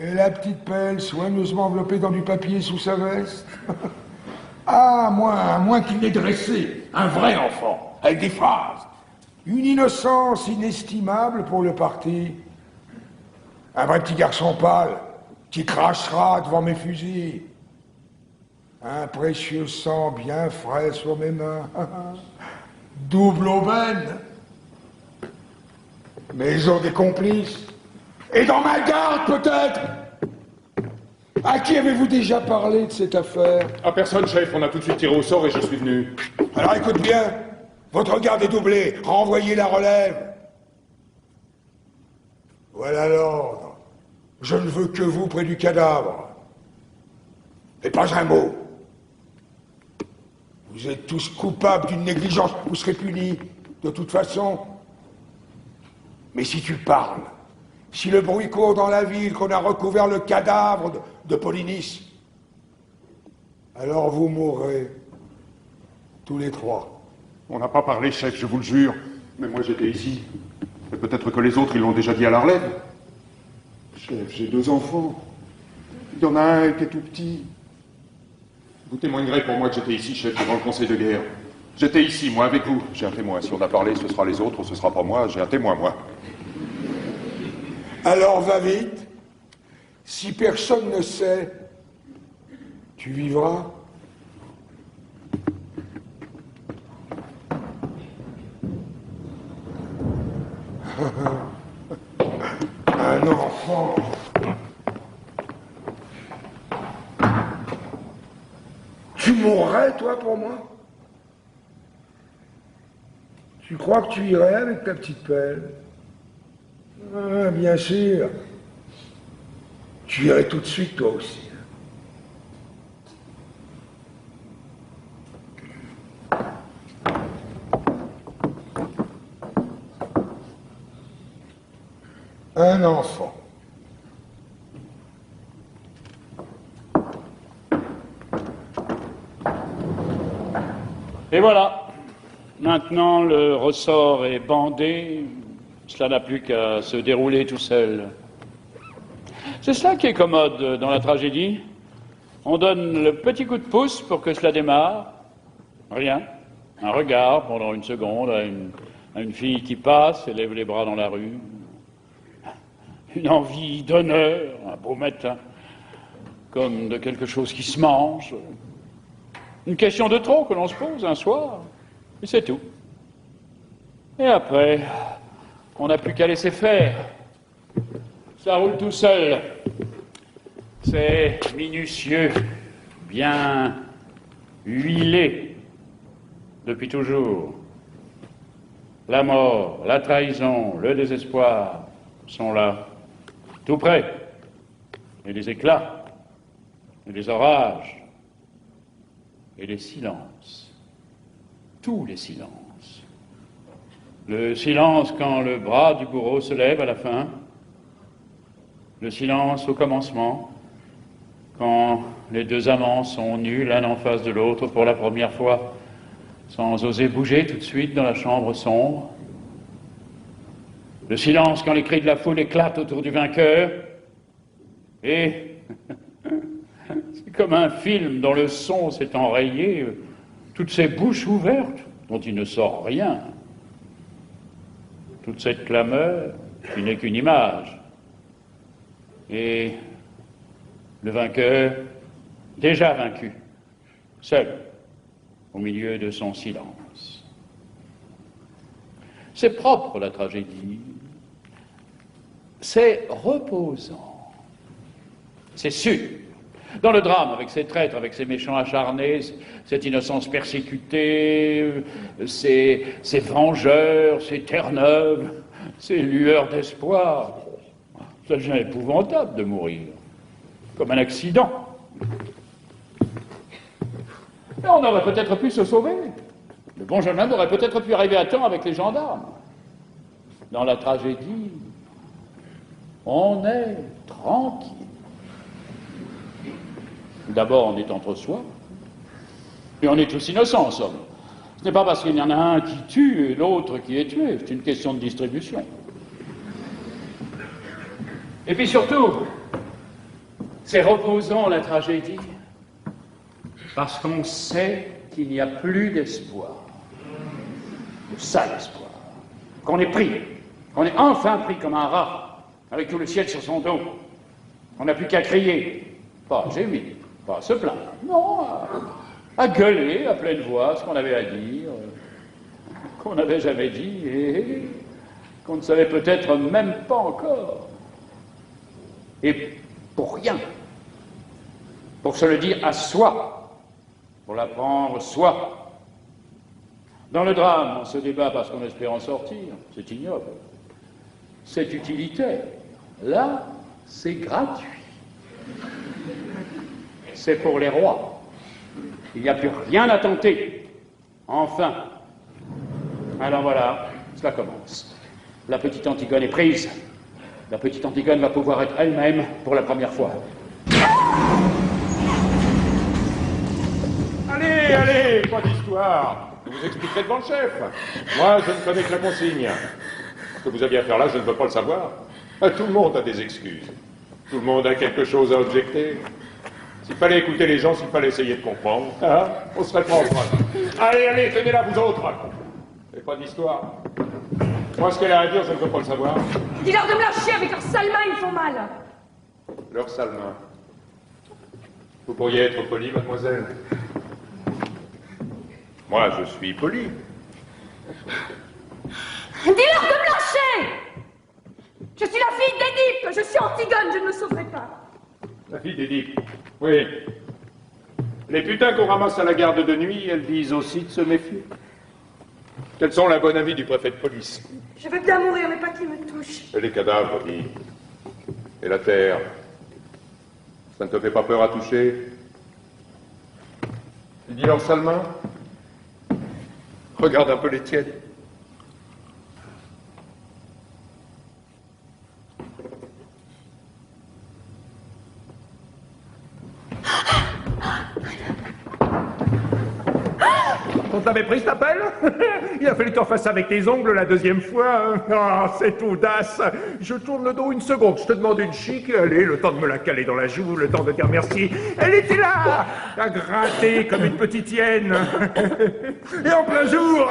F: Et la petite pelle soigneusement enveloppée dans du papier sous sa veste. Ah, moins qu'il n'ait dressé un vrai enfant, avec des phrases. Une innocence inestimable pour le parti. Un vrai petit garçon pâle, qui crachera devant mes fusils. Un précieux sang bien frais sur mes mains. Double aubaine. Mais ils ont des complices. Et dans ma garde, peut-être. À qui avez-vous déjà parlé de cette affaire?
G: À personne, chef. On a tout de suite tiré au sort et je suis venu.
F: Alors écoute bien. Votre garde est doublée. Renvoyez la relève. Voilà l'ordre. Je ne veux que vous près du cadavre. Et pas un mot. Vous êtes tous coupables d'une négligence. Vous serez punis, de toute façon. Mais si tu parles, si le bruit court dans la ville qu'on a recouvert le cadavre de Polynice, alors vous mourrez. Tous les trois.
G: On n'a pas parlé, chef, je vous le jure. Mais moi, j'étais ici. Et peut-être que les autres, ils l'ont déjà dit à la relève. Chef, j'ai 2 enfants. Il y en a un qui est tout petit. Vous témoignerez pour moi que j'étais ici, chef, devant le conseil de guerre. J'étais ici, moi, avec vous. J'ai un témoin. Si on a parlé, ce sera les autres ou ce sera pas moi. J'ai un témoin, moi.
F: Alors va vite. Si personne ne sait, tu vivras. Un enfant. Tu mourrais, toi, pour moi? Tu crois que tu irais avec ta petite pelle? Ah, bien sûr. Tu irais tout de suite, toi aussi. Un enfant.
A: Et voilà. Maintenant, le ressort est bandé. Cela n'a plus qu'à se dérouler tout seul. C'est cela qui est commode dans la tragédie. On donne le petit coup de pouce pour que cela démarre. Rien. Un regard pendant une seconde à une fille qui passe et lève les bras dans la rue. Une envie d'honneur, un beau matin, comme de quelque chose qui se mange. Une question de trop que l'on se pose un soir, et c'est tout. Et après, on n'a plus qu'à laisser faire. Ça roule tout seul. C'est minutieux, bien huilé, depuis toujours. La mort, la trahison, le désespoir sont là, tout près. Et les éclats, et les orages, et les silences. Tous les silences. Le silence quand le bras du bourreau se lève à la fin. Le silence au commencement, quand les 2 amants sont nus l'un en face de l'autre pour la première fois, sans oser bouger tout de suite dans la chambre sombre. Le silence quand les cris de la foule éclatent autour du vainqueur. Et c'est comme un film dont le son s'est enrayé, toutes ces bouches ouvertes dont il ne sort rien. Toute cette clameur qui n'est qu'une image. Et le vainqueur, déjà vaincu, seul, au milieu de son silence. C'est propre, la tragédie. C'est reposant. C'est sûr. Dans le drame, avec ses traîtres, avec ses méchants acharnés, cette innocence persécutée, ces vengeurs, ces terre-neuves, ces lueurs d'espoir, ça devient épouvantable de mourir, comme un accident. Et on aurait peut-être pu se sauver. Le bon jeune homme aurait peut-être pu arriver à temps avec les gendarmes. Dans la tragédie, on est tranquille. D'abord, on est entre soi, et on est tous innocents, en somme. Ce n'est pas parce qu'il y en a un qui tue et l'autre qui est tué, c'est une question de distribution. Et puis surtout, c'est reposant, la tragédie, parce qu'on sait qu'il n'y a plus d'espoir, le sale espoir, qu'on est pris, qu'on est enfin pris comme un rat, avec tout le ciel sur son dos. On n'a plus qu'à crier, pas à gémir, pas à se plaindre, non, à gueuler à pleine voix ce qu'on avait à dire, qu'on n'avait jamais dit et qu'on ne savait peut-être même pas encore. Et pour rien, pour se le dire à soi, pour l'apprendre soi. Dans le drame, on se débat parce qu'on espère en sortir, c'est ignoble, c'est utilitaire. Là, c'est gratuit. C'est pour les rois. Il n'y a plus rien à tenter. Enfin. Alors voilà, cela commence. La petite Antigone est prise. La petite Antigone va pouvoir être elle-même pour la première fois.
G: Allez, allez, pas d'histoire. Je vous expliquerai devant le chef. Moi, je ne connais que la consigne. Ce que vous aviez à faire là, je ne veux pas le savoir. Tout le monde a des excuses. Tout le monde a quelque chose à objecter. S'il fallait écouter les gens, s'il fallait essayer de comprendre, hein, on serait pas en train. Allez, allez, tenez-la vous autres. Et pas d'histoire. Moi, ce qu'elle a à dire, je ne veux pas le savoir.
D: Dis-leur de me lâcher, avec leurs sales mains, ils font mal.
G: Leurs sales mains. Vous pourriez être poli, mademoiselle. Moi, je suis poli.
D: Dis-leur de me lâcher. Je suis la fille d'Édipe, je suis Antigone, je ne me sauverai pas.
G: La fille d'Édipe. Oui. Les putains qu'on ramasse à la garde de nuit, elles disent aussi de se méfier. Quels sont la bonne avis du préfet de police?
D: Je veux bien mourir, mais pas qu'il me touche.
G: Et les cadavres, dis. Et la terre. Ça ne te fait pas peur à toucher? Tu dis leurs sales mains? Regarde un peu les tiennes.
H: On t'avait pris cet appel? Il a fallu que tu en fasses avec tes ongles la deuxième fois. Ah, cette audace. Je tourne le dos une seconde, je te demande une chic, allez, le temps de me la caler dans la joue, le temps de dire merci. Elle était là, à gratter comme une petite hyène. Et en plein jour.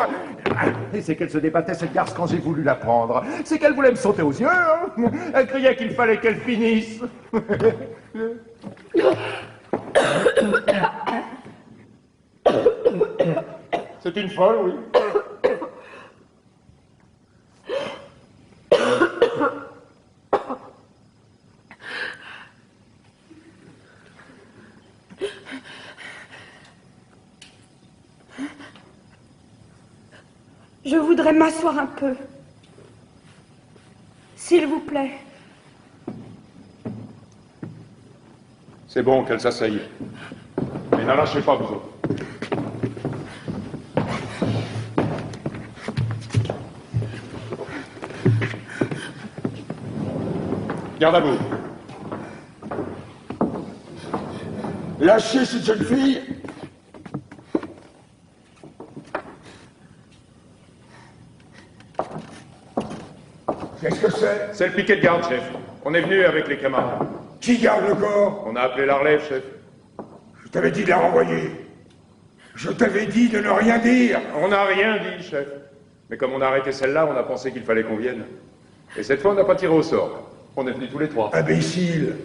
H: Et c'est qu'elle se débattait, cette garce, quand j'ai voulu la prendre. C'est qu'elle voulait me sauter aux yeux. Hein. Elle criait qu'il fallait qu'elle finisse.
G: C'est une folle, oui.
D: Je voudrais m'asseoir un peu. S'il vous plaît.
G: C'est bon qu'elle s'asseye. Mais n'en lâchez pas, vous autres. Garde à vous.
F: Lâchez cette jeune fille. Qu'est-ce que c'est?
G: C'est le piquet de garde, chef. On est venu avec les camarades.
F: Qui garde le corps?
G: On a appelé la relève, chef.
F: Je t'avais dit de la renvoyer. Je t'avais dit de ne rien dire.
G: On n'a rien dit, chef. Mais comme on a arrêté celle-là, on a pensé qu'il fallait qu'on vienne. Et cette fois, on n'a pas tiré au sort. On est venus tous les trois.
F: Imbécile.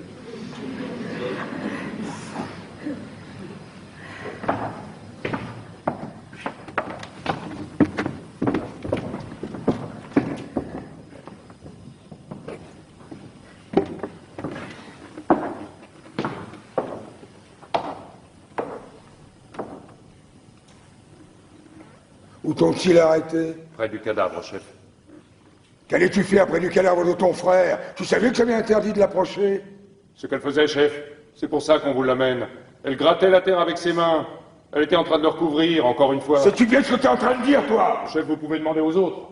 F: Où t'ont-ils arrêté?
G: Près du cadavre, chef.
F: Qu'allais-tu faire près du cadavre de ton frère? Tu savais que j'avais interdit de l'approcher?
G: Ce qu'elle faisait, chef, c'est pour ça qu'on vous l'amène. Elle grattait la terre avec ses mains. Elle était en train de le recouvrir, encore une fois.
F: Sais-tu bien ce que t'es en train de dire, toi?
G: Chef, vous pouvez demander aux autres.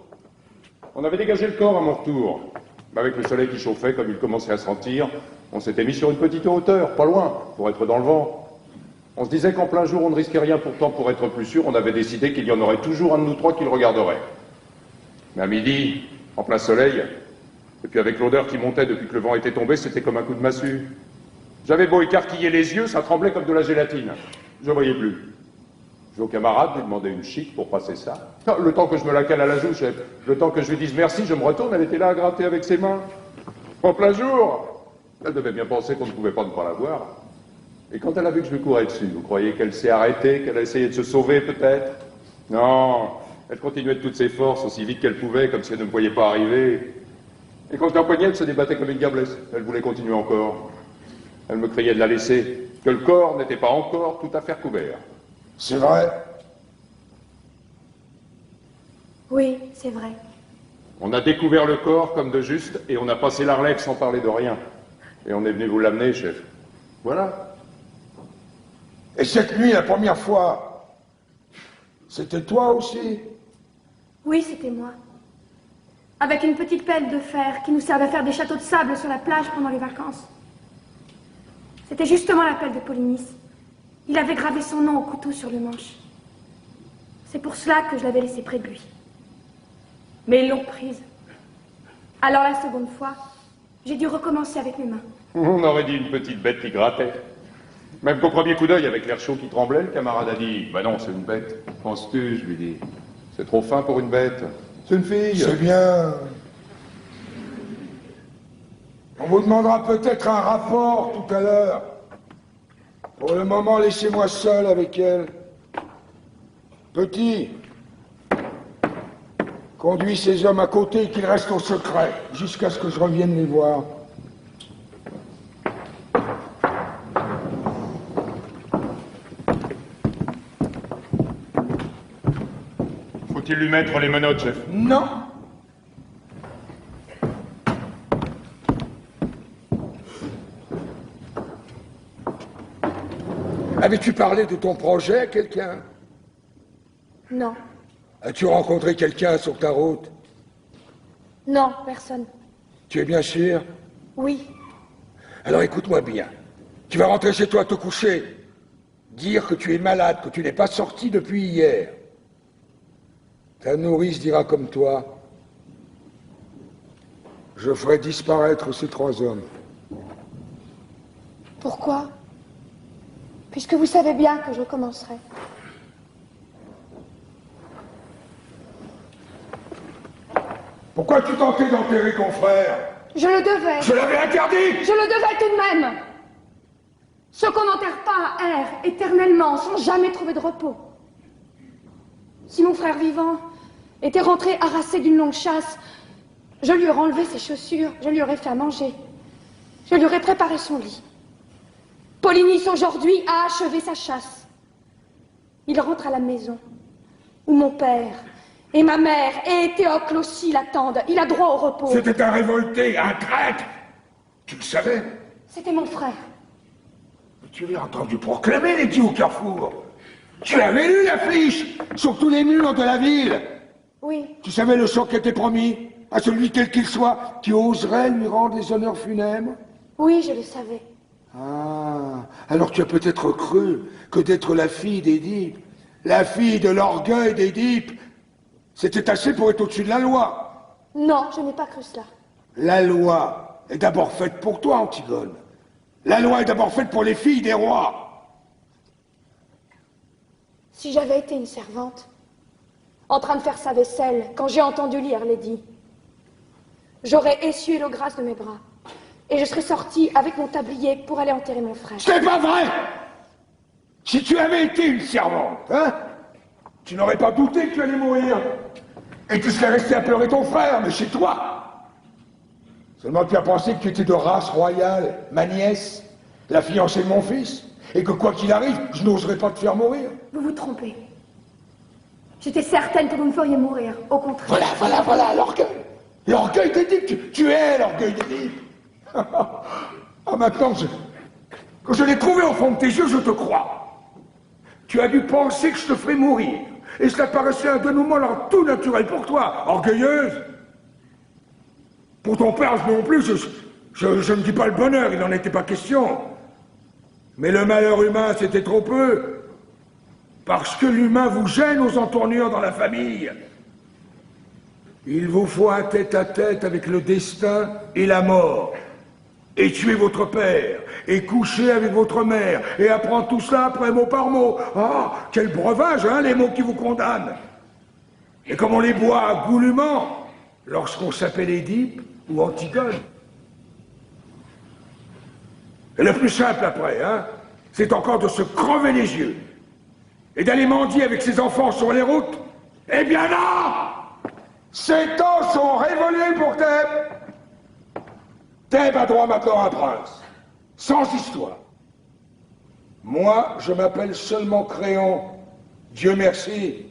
G: On avait dégagé le corps à mon retour. Mais avec le soleil qui chauffait, comme il commençait à sentir, on s'était mis sur une petite hauteur, pas loin, pour être dans le vent. On se disait qu'en plein jour, on ne risquait rien. Pourtant, pour être plus sûr, on avait décidé qu'il y en aurait toujours un de nous trois qui le regarderait. Mais à midi, en plein soleil, et puis avec l'odeur qui montait depuis que le vent était tombé, c'était comme un coup de massue. J'avais beau écarquiller les yeux, ça tremblait comme de la gélatine. Je ne voyais plus. Je vais au camarade lui demander une chic pour passer ça. Ah, le temps que je me la cale à la joue, chef, le temps que je lui dise merci, je me retourne, elle était là à gratter avec ses mains. En plein jour. Elle devait bien penser qu'on ne pouvait pas ne pas la voir. Et quand elle a vu que je lui courais dessus, vous croyez qu'elle s'est arrêtée, qu'elle a essayé de se sauver peut-être? Non, elle continuait de toutes ses forces, aussi vite qu'elle pouvait, comme si elle ne me voyait pas arriver. Et quand je l'empoignais, elle se débattait comme une diablesse. Elle voulait continuer encore. Elle me criait de la laisser, que le corps n'était pas encore tout à fait couvert.
F: C'est vrai?
C: Oui, c'est vrai.
G: On a découvert le corps comme de juste, et on a passé la relève sans parler de rien. Et on est venu vous l'amener, chef. Voilà.
F: Et cette nuit, la première fois, c'était toi aussi?
C: Oui, c'était moi. Avec une petite pelle de fer qui nous servait à faire des châteaux de sable sur la plage pendant les vacances. C'était justement la pelle de Polynice. Il avait gravé son nom au couteau sur le manche. C'est pour cela que je l'avais laissée près de lui. Mais ils l'ont prise. Alors la seconde fois, j'ai dû recommencer avec mes mains.
G: On aurait dit une petite bête qui grattait. Même qu'au premier coup d'œil, avec l'air chaud qui tremblait, le camarade a dit « Bah non, c'est une bête. Penses-tu » Je lui dis « C'est trop fin pour une bête. C'est une fille. »
F: C'est bien. On vous demandera peut-être un rapport tout à l'heure. Pour le moment, laissez-moi seul avec elle. Petit, conduis ces hommes à côté et qu'ils restent au secret, jusqu'à ce que je revienne les voir.
G: Faut-il lui mettre les menottes, chef?
F: Non. Avais-tu parlé de ton projet à quelqu'un?
C: Non.
F: As-tu rencontré quelqu'un sur ta route?
C: Non, personne.
F: Tu es bien sûr?
C: Oui.
F: Alors écoute-moi bien. Tu vas rentrer chez toi te coucher. Dire que tu es malade, que tu n'es pas sorti depuis hier. Ta nourrice dira comme toi. Je ferai disparaître ces trois hommes.
C: Pourquoi? Puisque vous savez bien que je recommencerai.
F: Pourquoi tu tentais d'enterrer ton frère?
C: Je le devais.
F: Je l'avais interdit!
C: Je le devais tout de même. Ceux qu'on n'enterre pas errent éternellement, sans jamais trouver de repos. Si mon frère vivant était rentré harassé d'une longue chasse, je lui aurais enlevé ses chaussures, je lui aurais fait à manger. Je lui aurais préparé son lit. Polynice, aujourd'hui, a achevé sa chasse. Il rentre à la maison, où mon père et ma mère et Théocle aussi l'attendent. Il a droit au repos.
F: C'était un révolté, un traître. Tu le savais?
C: C'était mon frère.
F: Tu l'as entendu proclamer les dieux au carrefour. Tu avais lu l'affiche sur tous les murs de la ville.
C: Oui.
F: Tu savais le sort qui était promis à celui quel qu'il soit qui oserait lui rendre les honneurs funèbres?
C: Oui, je le savais.
F: Ah, alors tu as peut-être cru que d'être la fille d'Édipe, la fille de l'orgueil d'Édipe, c'était assez pour être au-dessus de la loi.
C: Non, je n'ai pas cru cela.
F: La loi est d'abord faite pour toi, Antigone. La loi est d'abord faite pour les filles des rois.
C: Si j'avais été une servante, en train de faire sa vaisselle, quand j'ai entendu lire Lady, j'aurais essuyé l'eau grasse de mes bras. Et je serais sortie avec mon tablier pour aller enterrer mon frère.
F: C'est pas vrai! Si tu avais été une servante, hein, tu n'aurais pas douté que tu allais mourir. Et tu serais resté à pleurer ton frère, mais chez toi. Seulement tu as pensé que tu étais de race royale, ma nièce, la fiancée de mon fils, et que quoi qu'il arrive, je n'oserais pas te faire mourir.
C: Vous vous trompez. J'étais certaine que vous me feriez mourir, au contraire.
F: Voilà, l'orgueil. L'orgueil d'Édipe, tu es l'orgueil d'Édipe. Ah, maintenant que je l'ai trouvé au fond de tes yeux, je te crois. Tu as dû penser que je te ferais mourir. Et cela paraissait un dénouement alors tout naturel pour toi, orgueilleuse. Pour ton père non plus, je ne dis pas le bonheur, il n'en était pas question. Mais le malheur humain, c'était trop peu. Parce que l'humain vous gêne aux entournures dans la famille. Il vous faut un tête-à-tête avec le destin et la mort. Et tuer votre père, et coucher avec votre mère, et apprendre tout ça après mot par mot. Ah, quel breuvage, hein, les mots qui vous condamnent. Et comme on les boit goulûment, lorsqu'on s'appelle Édipe ou Antigone. Et le plus simple après, hein, c'est encore de se crever les yeux, et d'aller mendier avec ses enfants sur les routes. Eh bien non! Ces temps sont révolus pour Thèbes. Thèbes a droit maintenant à un prince, sans histoire. Moi, je m'appelle seulement Créon. Dieu merci.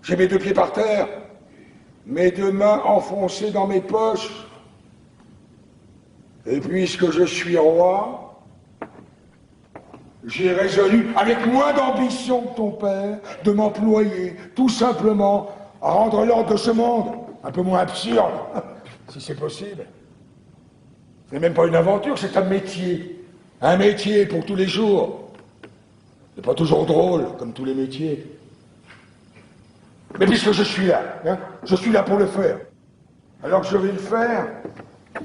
F: J'ai mes deux pieds par terre, mes deux mains enfoncées dans mes poches. Et puisque je suis roi, j'ai résolu, avec moins d'ambition que ton père, de m'employer tout simplement à rendre l'ordre de ce monde un peu moins absurde, si c'est possible. Ce n'est même pas une aventure, c'est un métier. Un métier pour tous les jours. C'est pas toujours drôle, comme tous les métiers. Mais puisque je suis là, hein, je suis là pour le faire. Alors je vais le faire.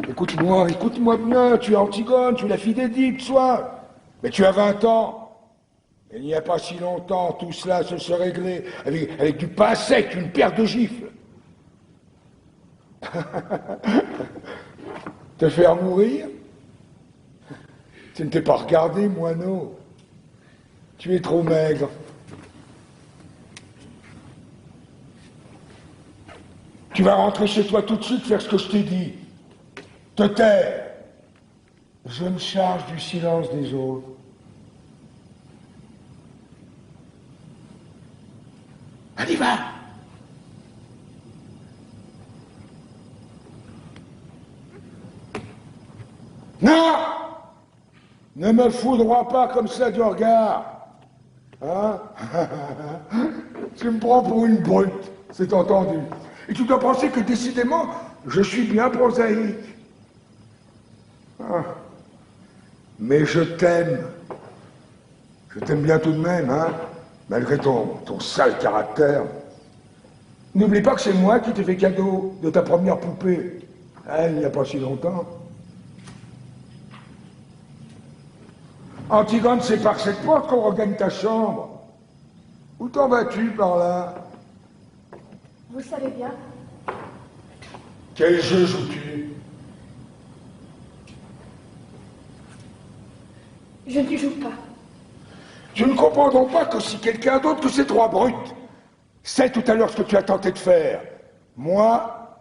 F: Écoute-moi bien, tu es Antigone, tu es la fille d'Édipe, soit. Mais tu as 20 ans. Il n'y a pas si longtemps, tout cela se serait réglé avec du pain sec, une paire de gifles. Te faire mourir? Tu ne t'es pas regardé, moineau. Tu es trop maigre. Tu vas rentrer chez toi tout de suite, faire ce que je t'ai dit. Te taire. Je me charge du silence des autres. Allez, va! Non! Ne me foudroie pas comme ça du regard. Hein? Tu me prends pour une brute, c'est entendu. Et tu dois penser que décidément, je suis bien prosaïque. Ah. Mais je t'aime. Je t'aime bien tout de même, hein? Malgré ton sale caractère. N'oublie pas que c'est moi qui t'ai fait cadeau de ta première poupée. Hein, il n'y a pas si longtemps. Antigone, c'est par cette porte qu'on regagne ta chambre. Où t'en vas-tu par là?
C: Vous le savez bien.
F: Quel jeu joues-tu?
C: Je ne joue pas.
F: Tu ne comprends donc pas que si quelqu'un d'autre que ces trois brutes sait tout à l'heure ce que tu as tenté de faire, moi,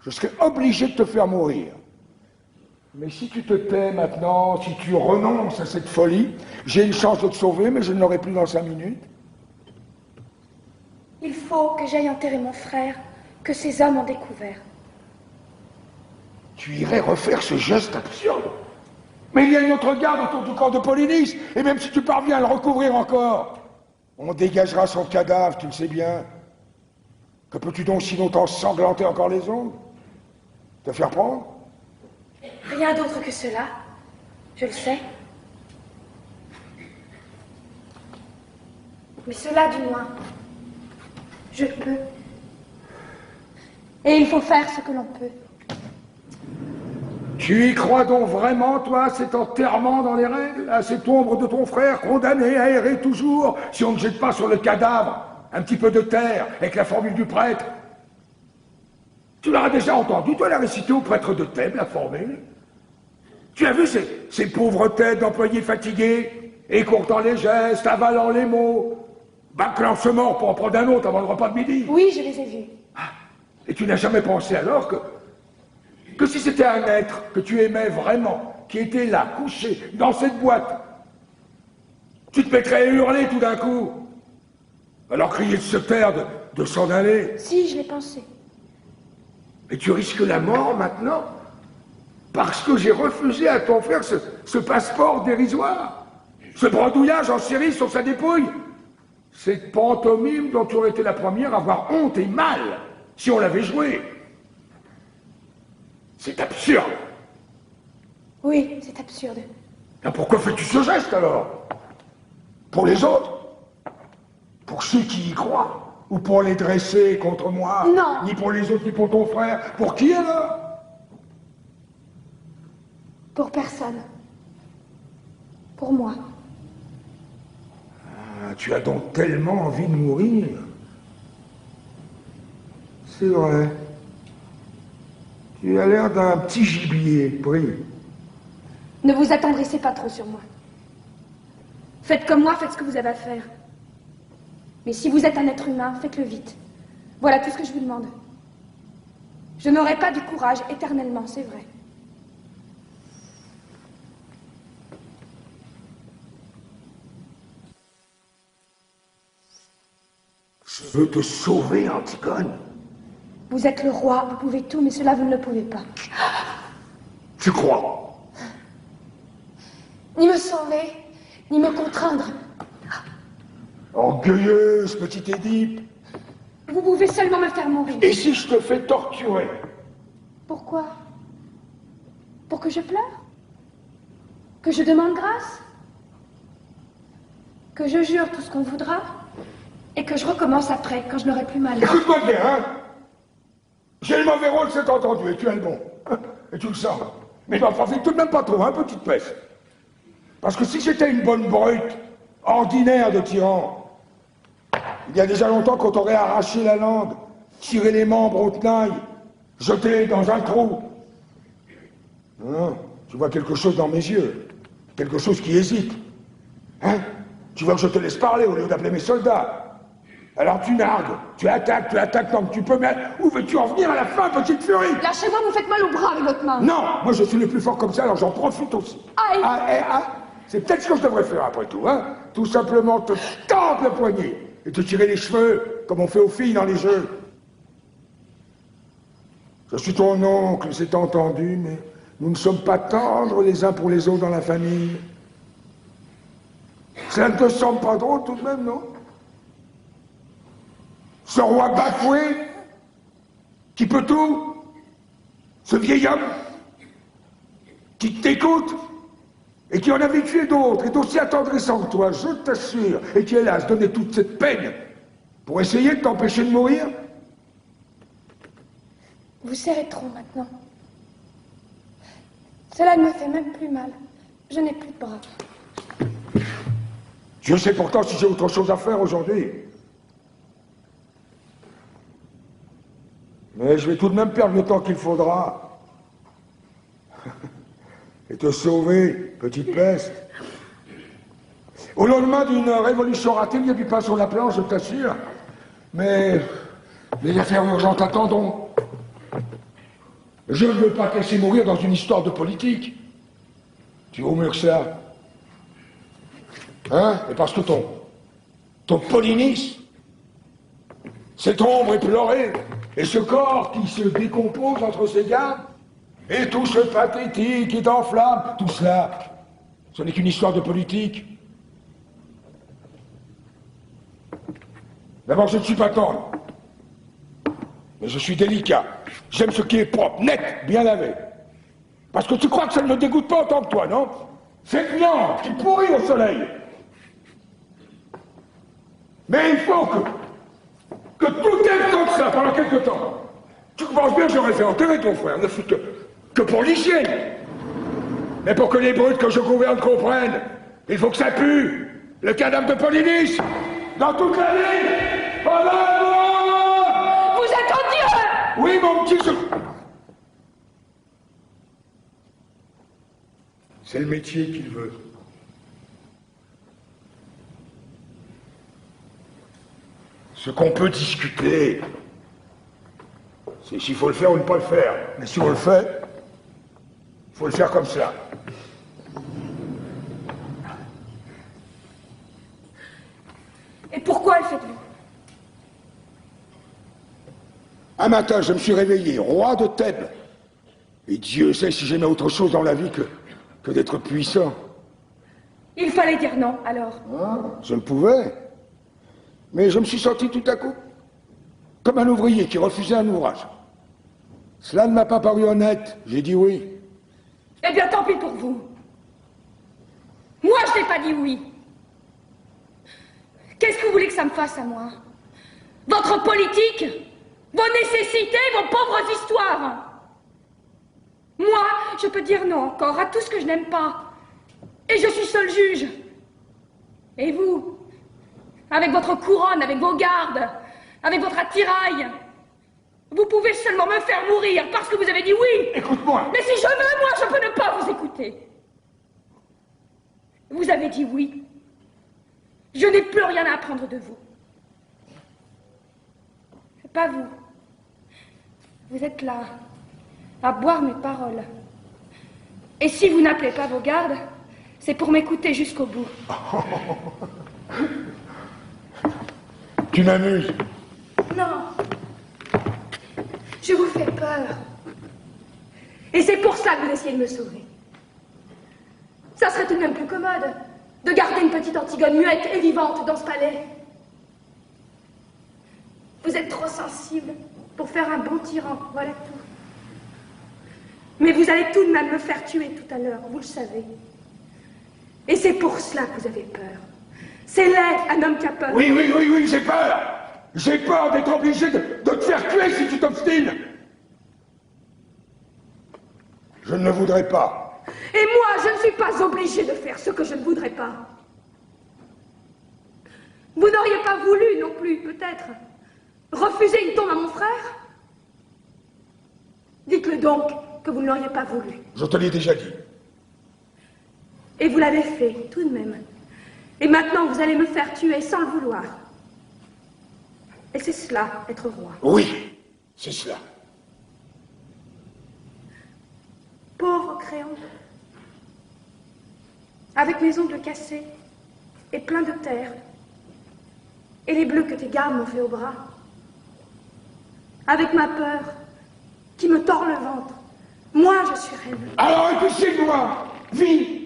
F: je serais obligé de te faire mourir. Mais si tu te tais maintenant, si tu renonces à cette folie, j'ai une chance de te sauver, mais je ne l'aurai plus dans 5 minutes.
C: Il faut que j'aille enterrer mon frère, que ces hommes ont découvert.
F: Tu irais refaire ce geste absurde. Mais il y a une autre garde autour du corps de Polynice, et même si tu parviens à le recouvrir encore, on dégagera son cadavre, tu le sais bien. Que peux-tu donc sinon t'ensanglanter encore les ongles? Te faire prendre?
C: Rien d'autre que cela, je le sais. Mais cela, du moins, je peux. Et il faut faire ce que l'on peut.
F: Tu y crois donc vraiment, toi, cet enterrement dans les règles, à cette ombre de ton frère condamné à errer toujours, si on ne jette pas sur le cadavre un petit peu de terre avec la formule du prêtre? Tu l'auras déjà entendu, toi, la réciter au prêtre de Thèbes, la formule. Tu as vu ces pauvres têtes d'employés fatigués, écourtant les gestes, avalant les mots, bâclant ce mort pour en prendre un autre avant le repas de midi?
C: Oui, je les ai vus.
F: Et tu n'as jamais pensé alors que si c'était un être que tu aimais vraiment, qui était là, couché, dans cette boîte, tu te mettrais à hurler tout d'un coup, alors crier de se taire, de s'en aller?
C: Si, je l'ai pensé.
F: Et tu risques la mort maintenant parce que j'ai refusé à ton frère ce passeport dérisoire, ce bredouillage en Syrie sur sa dépouille, cette pantomime dont tu aurais été la première à avoir honte et mal si on l'avait joué. C'est absurde.
C: Oui, c'est absurde.
F: Et pourquoi fais-tu ce geste alors? Pour les autres? Pour ceux qui y croient? Ou pour les dresser contre moi?
C: Non.
F: Ni pour les autres, ni pour ton frère. Pour qui alors?
C: Pour personne. Pour moi.
F: Ah, tu as donc tellement envie de mourir. C'est vrai. Tu as l'air d'un petit gibier pris.
C: Ne vous attendrissez pas trop sur moi. Faites comme moi, faites ce que vous avez à faire. Mais si vous êtes un être humain, faites-le vite. Voilà tout ce que je vous demande. Je n'aurai pas du courage éternellement, c'est vrai.
F: Je veux te sauver, Antigone.
C: Vous êtes le roi, vous pouvez tout, mais cela, vous ne le pouvez pas.
F: Tu crois?
C: Ni me sauver, ni me contraindre.
F: Orgueilleuse, petite Édipe.
C: Vous pouvez seulement me faire mourir.
F: Et si je te fais torturer?
C: Pourquoi? Pour que je pleure? Que je demande grâce? Que je jure tout ce qu'on voudra? Et que je recommence après, quand je n'aurai plus mal.
F: Écoute-moi bien, hein? J'ai le mauvais rôle, c'est entendu, et tu as le bon. Et tu le sens. Mais n'en profite tout de même pas trop, hein, petite peste. Parce que si j'étais une bonne brute, ordinaire de tyran, il y a déjà longtemps qu'on t'aurait arraché la langue, tiré les membres au tenaille, jeté dans un trou. Non, tu vois quelque chose dans mes yeux, quelque chose qui hésite. Hein? Tu vois que je te laisse parler au lieu d'appeler mes soldats. Alors tu nargues, tu attaques tant que tu peux, mais où veux-tu en venir à la fin, petite furie?
C: Lâchez-moi, vous faites mal au bras avec votre main.
F: Non, moi je suis le plus fort comme ça, alors j'en profite aussi.
C: Aïe.
F: C'est peut-être ce que je devrais faire après tout, hein? Tout simplement te tendre le poignet et te tirer les cheveux, comme on fait aux filles dans les jeux. Je suis ton oncle, c'est entendu, mais nous ne sommes pas tendres les uns pour les autres dans la famille. Ça ne te semble pas drôle tout de même, non? Ce roi bafoué, qui peut tout, ce vieil homme, qui t'écoute, et qui en a vécu d'autres, est aussi attendrissant que toi, je t'assure, et qui, hélas, donnait toute cette peine pour essayer de t'empêcher de mourir.
C: Vous serrez trop maintenant. Cela ne me fait même plus mal. Je n'ai plus de bras.
F: Je sais pourtant si j'ai autre chose à faire aujourd'hui. Mais je vais tout de même perdre le temps qu'il faudra. Et te sauver, petite peste. Au lendemain d'une révolution ratée, il y a du pain sur la planche, je t'assure. Mais les affaires urgentes attendront. Je ne veux pas te laisser mourir dans une histoire de politique. Tu vaux mieux que ça. Hein? Et parce que ton Polynice, cette ombre éplorée, et ce corps qui se décompose entre ses gardes, et tout ce pathétique qui t'enflamme, tout cela, ce n'est qu'une histoire de politique. D'abord, je ne suis pas tendre, mais je suis délicat. J'aime ce qui est propre, net, bien lavé. Parce que tu crois que ça ne me dégoûte pas autant que toi, non? Cette viande qui pourrit au soleil. Mais il faut que tout aille comme ça pendant quelque temps. Tu penses bien que j'aurais fait enterrer ton frère, ne fût que pour l'hygiène. Mais pour que les brutes que je gouverne comprennent, il faut que ça pue. Le cadavre de Polynice, dans toute la ville. Voilà.
D: Vous êtes odieux!
F: Oui, mon petit... C'est le métier qu'il veut. Ce qu'on peut discuter, c'est s'il faut le faire ou ne pas le faire. Mais si on le fait, il faut le faire comme ça.
D: Et pourquoi le faites-vous?
F: Un matin, je me suis réveillé, roi de Thèbes. Et Dieu sait si j'aimais autre chose dans la vie que d'être puissant.
D: Il fallait dire non, alors.
F: Ah, je le pouvais. Mais je me suis senti tout à coup comme un ouvrier qui refusait un ouvrage. Cela ne m'a pas paru honnête. J'ai dit oui.
D: Eh bien, tant pis pour vous. Moi, je n'ai pas dit oui. Qu'est-ce que vous voulez que ça me fasse à moi? Votre politique? Vos nécessités? Vos pauvres histoires? Moi, je peux dire non encore à tout ce que je n'aime pas. Et je suis seul juge. Et vous? Avec votre couronne, avec vos gardes, avec votre attirail, vous pouvez seulement me faire mourir parce que vous avez dit oui.
F: Écoute-moi.
D: Mais si je veux, moi, je peux ne pas vous écouter. Vous avez dit oui. Je n'ai plus rien à apprendre de vous. Pas vous. Vous êtes là, à boire mes paroles. Et si vous n'appelez pas vos gardes, c'est pour m'écouter jusqu'au bout.
F: Tu m'amuses.
D: Non. Je vous fais peur. Et c'est pour ça que vous essayez de me sauver. Ça serait tout de même plus commode de garder une petite Antigone muette et vivante dans ce palais. Vous êtes trop sensible pour faire un bon tyran, voilà tout. Mais vous allez tout de même me faire tuer tout à l'heure, vous le savez. Et c'est pour cela que vous avez peur. C'est laid, un homme qui a peur.
F: Oui, j'ai peur. J'ai peur d'être obligé de te faire tuer si tu t'obstines. Je ne le voudrais pas.
D: Et moi, je ne suis pas obligée de faire ce que je ne voudrais pas. Vous n'auriez pas voulu non plus, peut-être, refuser une tombe à mon frère? Dites-le donc que vous ne l'auriez pas voulu.
F: Je te l'ai déjà dit.
D: Et vous l'avez fait, tout de même. Et maintenant, vous allez me faire tuer sans le vouloir. Et c'est cela, être roi.
F: Oui, c'est cela.
D: Pauvre Créon. Avec mes ongles cassés et pleins de terre. Et les bleus que tes gardes m'ont fait au bras. Avec ma peur qui me tord le ventre. Moi, je suis reine.
F: Alors écoutez-moi, vis.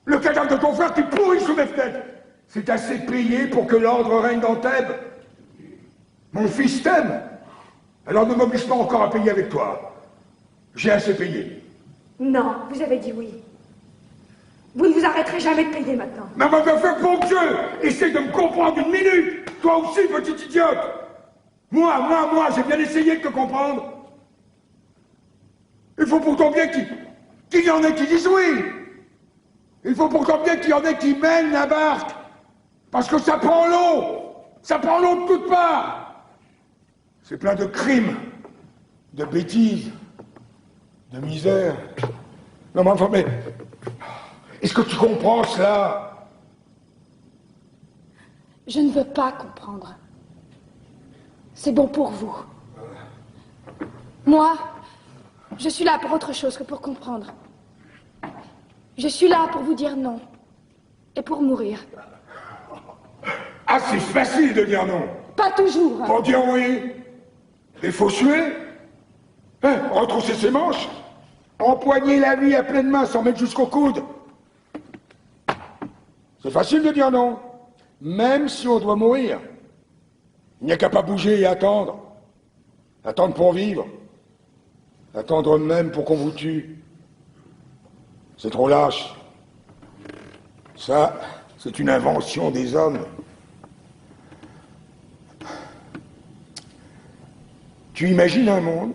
F: Le cadavre de ton frère qui pourrit sous mes fenêtres. C'est assez payé pour que l'ordre règne dans Thèbes. Mon fils t'aime. Alors ne m'oblige pas encore à payer avec toi. J'ai assez payé.
D: Non, vous avez dit oui. Vous ne vous arrêterez jamais de payer maintenant.
F: Mais va faire bon Dieu. Essaye de me comprendre une minute. Toi aussi, petite idiote. Moi, j'ai bien essayé de te comprendre. Il faut pourtant bien qu'il y en ait qui disent oui. Il faut pourtant bien qu'il y en ait qui mènent la barque. Parce que ça prend l'eau. Ça prend l'eau de toutes parts. C'est plein de crimes, de bêtises, de misère. Non, mais enfin, mais... Est-ce que tu comprends cela?
D: Je ne veux pas comprendre. C'est bon pour vous. Moi, je suis là pour autre chose que pour comprendre. Je suis là pour vous dire non. Et pour mourir.
F: Ah, c'est facile de dire non.
D: Pas toujours.
F: Pour dire oui. Il faut suer. Hein, retrousser ses manches. Empoigner la vie à pleine main sans mettre jusqu'au coude. C'est facile de dire non. Même si on doit mourir. Il n'y a qu'à pas bouger et attendre. Attendre pour vivre. Attendre même pour qu'on vous tue. C'est trop lâche. Ça, c'est une invention des hommes. Tu imagines un monde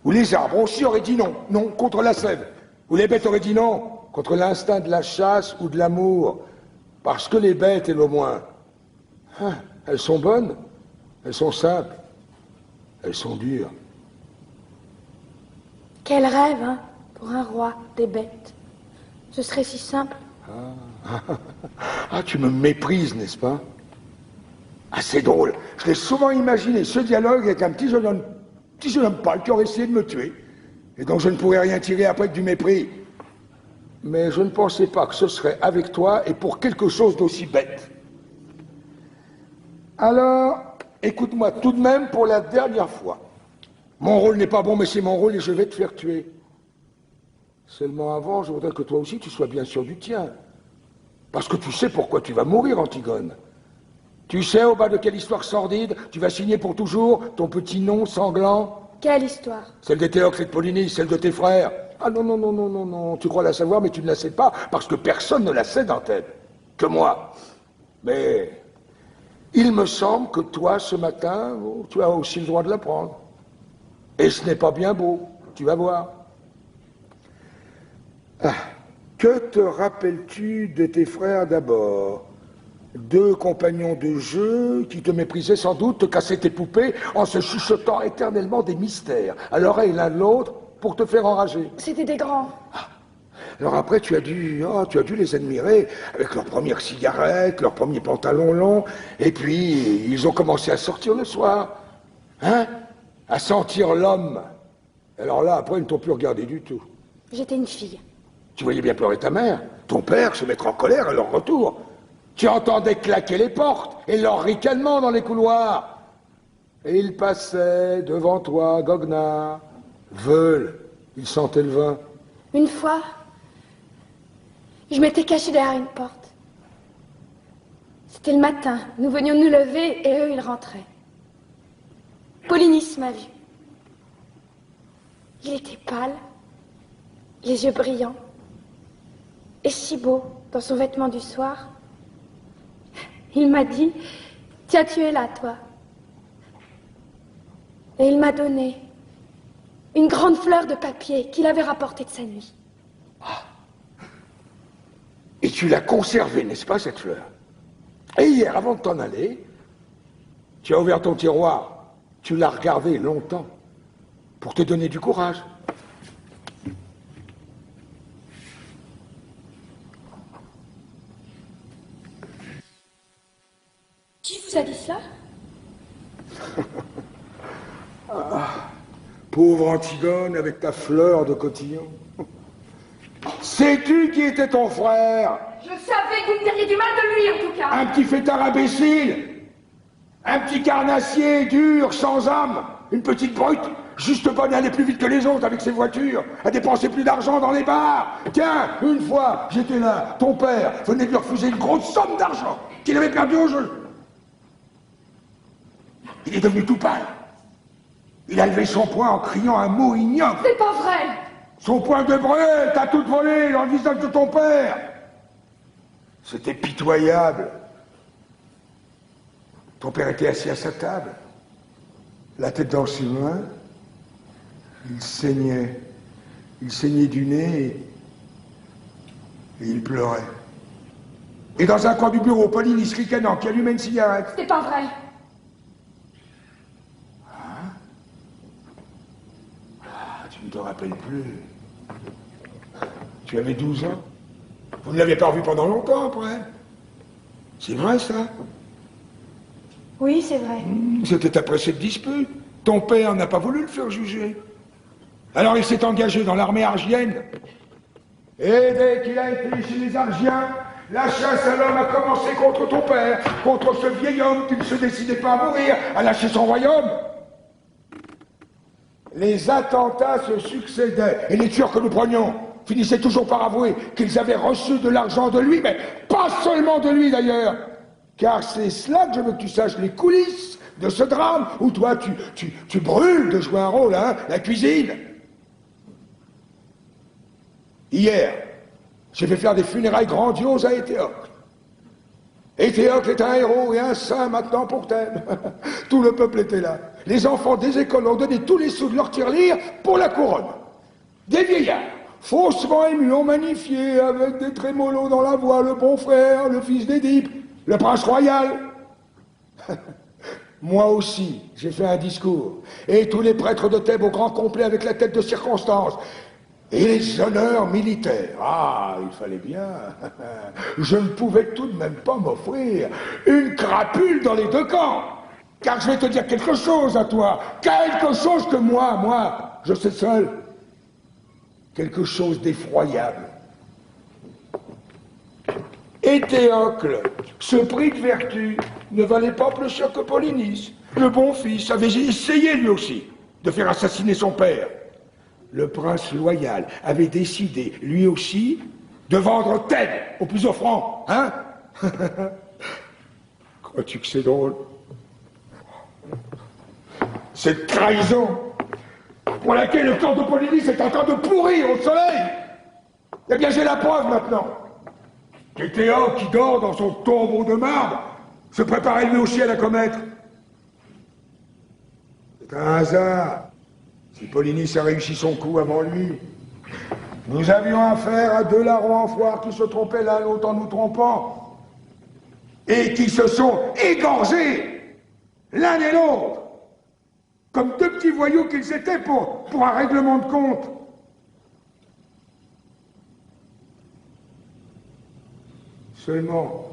F: où les arbres aussi auraient dit non, non, contre la sève, où les bêtes auraient dit non, contre l'instinct de la chasse ou de l'amour, parce que les bêtes, elles au moins, hein, elles sont bonnes, elles sont simples, elles sont dures.
C: Quel rêve, hein, pour un roi des bêtes. Ce serait si simple.
F: Ah, tu me méprises, n'est-ce pas? Ah, c'est drôle. Je l'ai souvent imaginé, ce dialogue avec un petit jeune homme pâle qui aurait essayé de me tuer, et donc je ne pourrais rien tirer après que du mépris. Mais je ne pensais pas que ce serait avec toi et pour quelque chose d'aussi bête. Alors, écoute-moi tout de même pour la dernière fois. Mon rôle n'est pas bon, mais c'est mon rôle et je vais te faire tuer. Seulement avant, je voudrais que toi aussi tu sois bien sûr du tien. Parce que tu sais pourquoi tu vas mourir, Antigone. Tu sais au bas de quelle histoire sordide tu vas signer pour toujours ton petit nom sanglant?
C: Quelle histoire?
F: Celle des Théocle et de Polynice, celle de tes frères. Ah non, non, non, non, non, non, tu crois la savoir, mais tu ne la sais pas, parce que personne ne la sait d'Antèbes, que moi. Mais il me semble que toi, ce matin, oh, tu as aussi le droit de l'apprendre. Et ce n'est pas bien beau, tu vas voir. Ah, que te rappelles-tu de tes frères d'abord? Deux compagnons de jeu qui te méprisaient sans doute, te cassaient tes poupées en se chuchotant éternellement des mystères à l'oreille l'un de l'autre pour te faire enrager.
C: C'était des grands.
F: Ah. Alors après, tu as dû les admirer avec leurs premières cigarettes, leurs premiers pantalons longs, et puis ils ont commencé à sortir le soir, hein, à sentir l'homme. Alors là, après, ils ne t'ont plus regardé du tout.
C: J'étais une fille.
F: Tu voyais bien pleurer ta mère, ton père se mettre en colère à leur retour. Tu entendais claquer les portes et leur ricanement dans les couloirs. Et ils passaient devant toi, goguenard, veulent, ils sentaient le vin.
C: Une fois, je m'étais cachée derrière une porte. C'était le matin, nous venions de nous lever et eux, ils rentraient. Polynice m'a vu. Il était pâle, les yeux brillants, et si beau dans son vêtement du soir. Il m'a dit, tiens, tu es là, toi. Et il m'a donné une grande fleur de papier qu'il avait rapportée de sa nuit.
F: Ah. Et tu l'as conservée, n'est-ce pas, cette fleur? Et hier, avant de t'en aller, tu as ouvert ton tiroir, tu l'as regardée longtemps, pour te donner du courage.
C: Qui vous a dit cela?
F: Ah, pauvre Antigone avec ta fleur de cotillon. Sais-tu qui était ton frère?
D: Je savais que vous me diriez du mal de lui, en tout cas.
F: Un petit fêtard imbécile, un petit carnassier dur, sans âme, une petite brute, juste bonne à aller plus vite que les autres avec ses voitures, à dépenser plus d'argent dans les bars. Tiens, une fois, j'étais là, ton père venait de lui refuser une grosse somme d'argent qu'il avait perdu au jeu. Il est devenu tout pâle. Il a levé son poing en criant un mot ignoble.
D: C'est pas vrai.
F: Son poing de brûle, t'as tout volé dans le visage de ton père. C'était pitoyable. Ton père était assis à sa table, la tête dans ses mains. Il saignait. Il saignait du nez et il pleurait. Et dans un coin du bureau, Polynice ricanant qui allumait une cigarette.
D: C'est pas vrai.
F: Tu ne te rappelles plus. Tu avais 12 ans. Vous ne l'avez pas revu pendant longtemps après. C'est vrai ça?
C: Oui, c'est vrai.
F: C'était après cette dispute. Ton père n'a pas voulu le faire juger. Alors il s'est engagé dans l'armée argienne. Et dès qu'il a été chez les Argiens, la chasse à l'homme a commencé contre ton père, contre ce vieil homme qui ne se décidait pas à mourir, à lâcher son royaume. Les attentats se succédaient, et les tueurs que nous prenions finissaient toujours par avouer qu'ils avaient reçu de l'argent de lui, mais pas seulement de lui d'ailleurs, car c'est cela que je veux que tu saches, les coulisses de ce drame, où toi tu brûles de jouer un rôle, hein, la cuisine. Hier, j'ai fait faire des funérailles grandioses à Éthéocle. Éthéocle est un héros et un saint maintenant pour Thèbes. Tout le peuple était là. Les enfants des écoles ont donné tous les sous de leur tirelire pour la couronne. Des vieillards, faussement émus, ont magnifié avec des trémolos dans la voix le bon frère, le fils d'Édipe, le prince royal. Moi aussi, j'ai fait un discours. Et tous les prêtres de Thèbes au grand complet avec la tête de circonstance. Et les honneurs militaires. Ah, il fallait bien. Je ne pouvais tout de même pas m'offrir une crapule dans les deux camps. Car je vais te dire quelque chose à toi. Quelque chose que moi, je sais seul. Quelque chose d'effroyable. Et Théocle, ce prix de vertu, ne valait pas plus cher que Polynice. Le bon fils avait essayé lui aussi de faire assassiner son père. Le prince loyal avait décidé, lui aussi, de vendre Thèbes au plus offrant, hein? Crois-tu que c'est drôle? Cette trahison pour laquelle le corps de Polynice est en train de pourrir au soleil. Eh bien, j'ai la preuve maintenant. Et Théo, qui dort dans son tombeau de marbre, se préparait lui aussi à la commettre. C'est un hasard. Si Polynice a réussi son coup avant lui, nous avions affaire à deux larrons en foire qui se trompaient l'un l'autre en nous trompant, et qui se sont égorgés l'un et l'autre, comme deux petits voyous qu'ils étaient pour un règlement de compte. Seulement,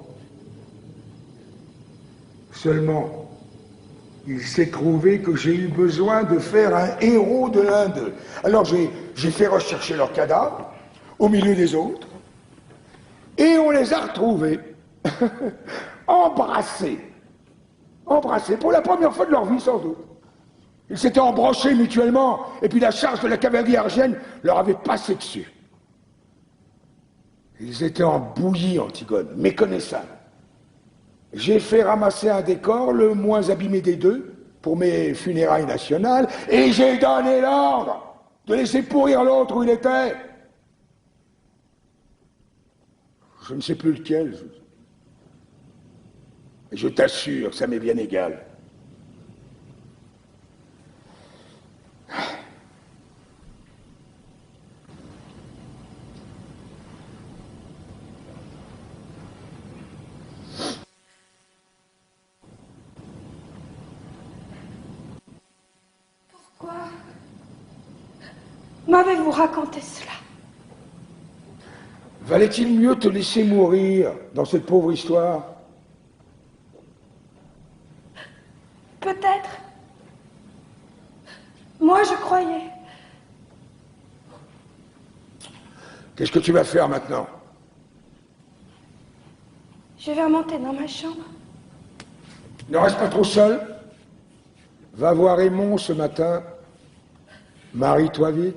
F: il s'est trouvé que j'ai eu besoin de faire un héros de l'un d'eux. Alors j'ai fait rechercher leurs cadavres, au milieu des autres, et on les a retrouvés, embrassés, pour la première fois de leur vie sans doute. Ils s'étaient embrochés mutuellement, et puis la charge de la cavalerie argienne leur avait passé dessus. Ils étaient en bouillie, Antigone, méconnaissables. J'ai fait ramasser un décor, le moins abîmé des deux, pour mes funérailles nationales, et j'ai donné l'ordre de laisser pourrir l'autre où il était. Je ne sais plus lequel. Je t'assure, ça m'est bien égal.
C: M'avez-vous raconté cela?
F: Valait-il mieux te laisser mourir dans cette pauvre histoire?
C: Peut-être. Moi, je croyais.
F: Qu'est-ce que tu vas faire maintenant?
C: Je vais remonter dans ma chambre.
F: Ne reste pas trop seul. Va voir Raymond ce matin. Marie-toi vite.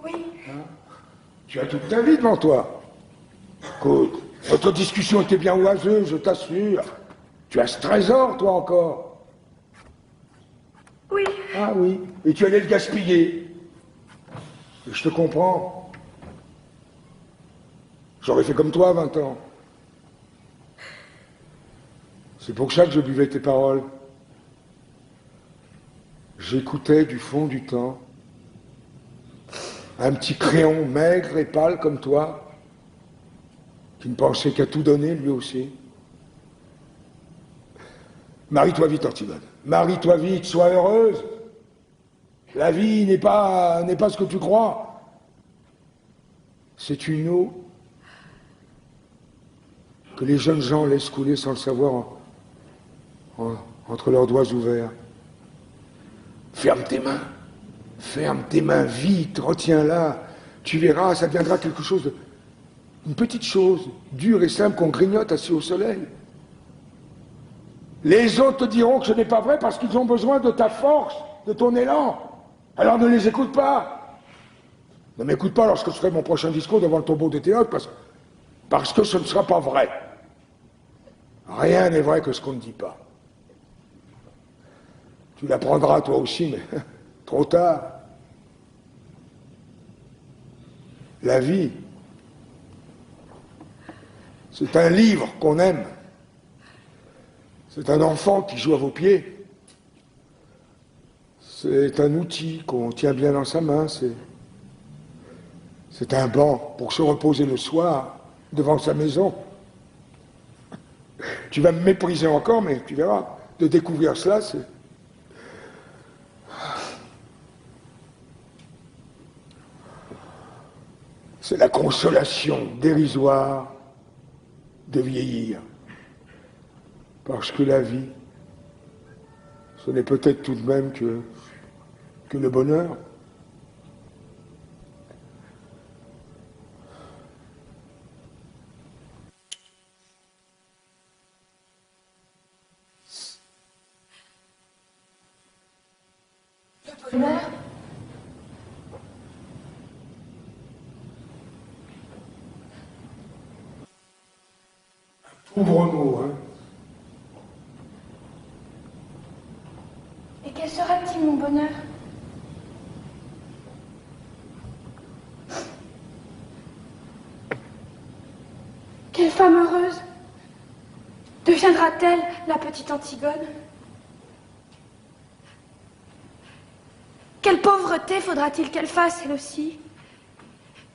C: Oui.
F: Hein? Tu as toute ta vie devant toi. Écoute, notre discussion était bien oiseuse, je t'assure. Tu as ce trésor, toi, encore.
C: Oui.
F: Ah oui, et tu allais le gaspiller. Et je te comprends. J'aurais fait comme toi à 20 ans. C'est pour ça que je buvais tes paroles. J'écoutais du fond du temps un petit créon maigre et pâle comme toi, qui ne pensait qu'à tout donner lui aussi. Marie-toi vite, Antigone. Marie-toi vite, sois heureuse. La vie n'est pas ce que tu crois. C'est une eau que les jeunes gens laissent couler sans le savoir entre leurs doigts ouverts. Ferme tes mains vite, retiens-la. Tu verras, ça deviendra quelque chose une petite chose, dure et simple qu'on grignote assis au soleil. Les autres te diront que ce n'est pas vrai parce qu'ils ont besoin de ta force, de ton élan. Alors ne les écoute pas. Ne m'écoute pas lorsque je ferai mon prochain discours devant le tombeau de Théocle parce que ce ne sera pas vrai. Rien n'est vrai que ce qu'on ne dit pas. Tu l'apprendras toi aussi, mais trop tard. La vie, c'est un livre qu'on aime. C'est un enfant qui joue à vos pieds. C'est un outil qu'on tient bien dans sa main. C'est un banc pour se reposer le soir devant sa maison. Tu vas me mépriser encore, mais tu verras. De découvrir cela, c'est la consolation dérisoire de vieillir. Parce que la vie, ce n'est peut-être tout de même que le bonheur.
C: Le bonheur?
F: Pauvre mot, hein.
C: Et quel sera-t-il, mon bonheur? Quelle femme heureuse deviendra-t-elle, la petite Antigone? Quelle pauvreté faudra-t-il qu'elle fasse, elle aussi,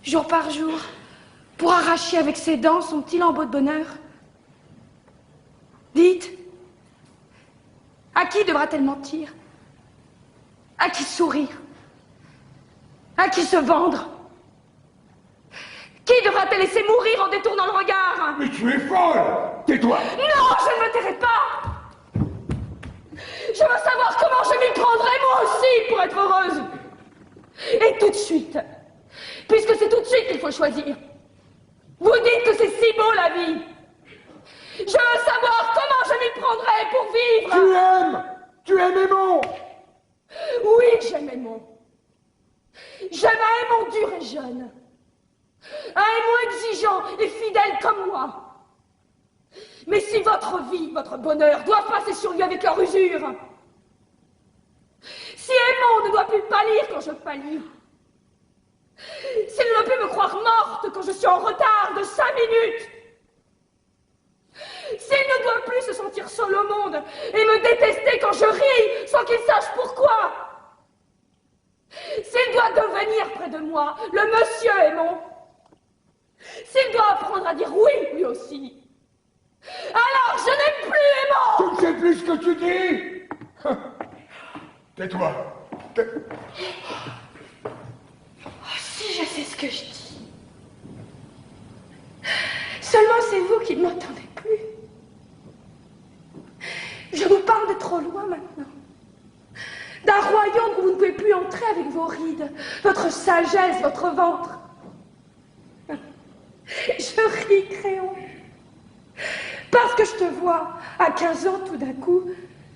C: jour par jour, pour arracher avec ses dents son petit lambeau de bonheur? Dites, à qui devra-t-elle mentir? À qui sourire? À qui se vendre? Qui devra-t-elle laisser mourir en détournant le regard?
F: Mais tu es folle! Tais-toi!
C: Non, je ne me tairai pas! Je veux savoir comment je m'y prendrai moi aussi pour être heureuse. Et tout de suite, puisque c'est tout de suite qu'il faut choisir. Vous dites que c'est si beau la vie. Je veux savoir comment je m'y prendrai pour vivre.
F: Tu aimes Aymon.
C: Oui, j'aime Aymon. J'aime un Aymon dur et jeune. Un Aymon exigeant et fidèle comme moi. Mais si votre vie, votre bonheur, doivent passer sur lui avec leur usure, si Aymon ne doit plus pâlir quand je pâlis, s'il ne doit plus me croire morte quand je suis en retard de 5 minutes, s'il ne doit plus se sentir seul au monde et me détester quand je ris sans qu'il sache pourquoi, s'il doit devenir près de moi le monsieur Aymon, s'il doit apprendre à dire oui lui aussi, alors je n'aime plus Aymon.
F: Tu ne sais plus ce que tu dis. Tais-toi.
C: Oh, si je sais ce que je dis. Seulement c'est vous qui ne m'entendez plus. Je vous parle de trop loin maintenant. D'un royaume où vous ne pouvez plus entrer avec vos rides, votre sagesse, votre ventre. Je ris, Créon. Parce que je te vois à 15 ans tout d'un coup,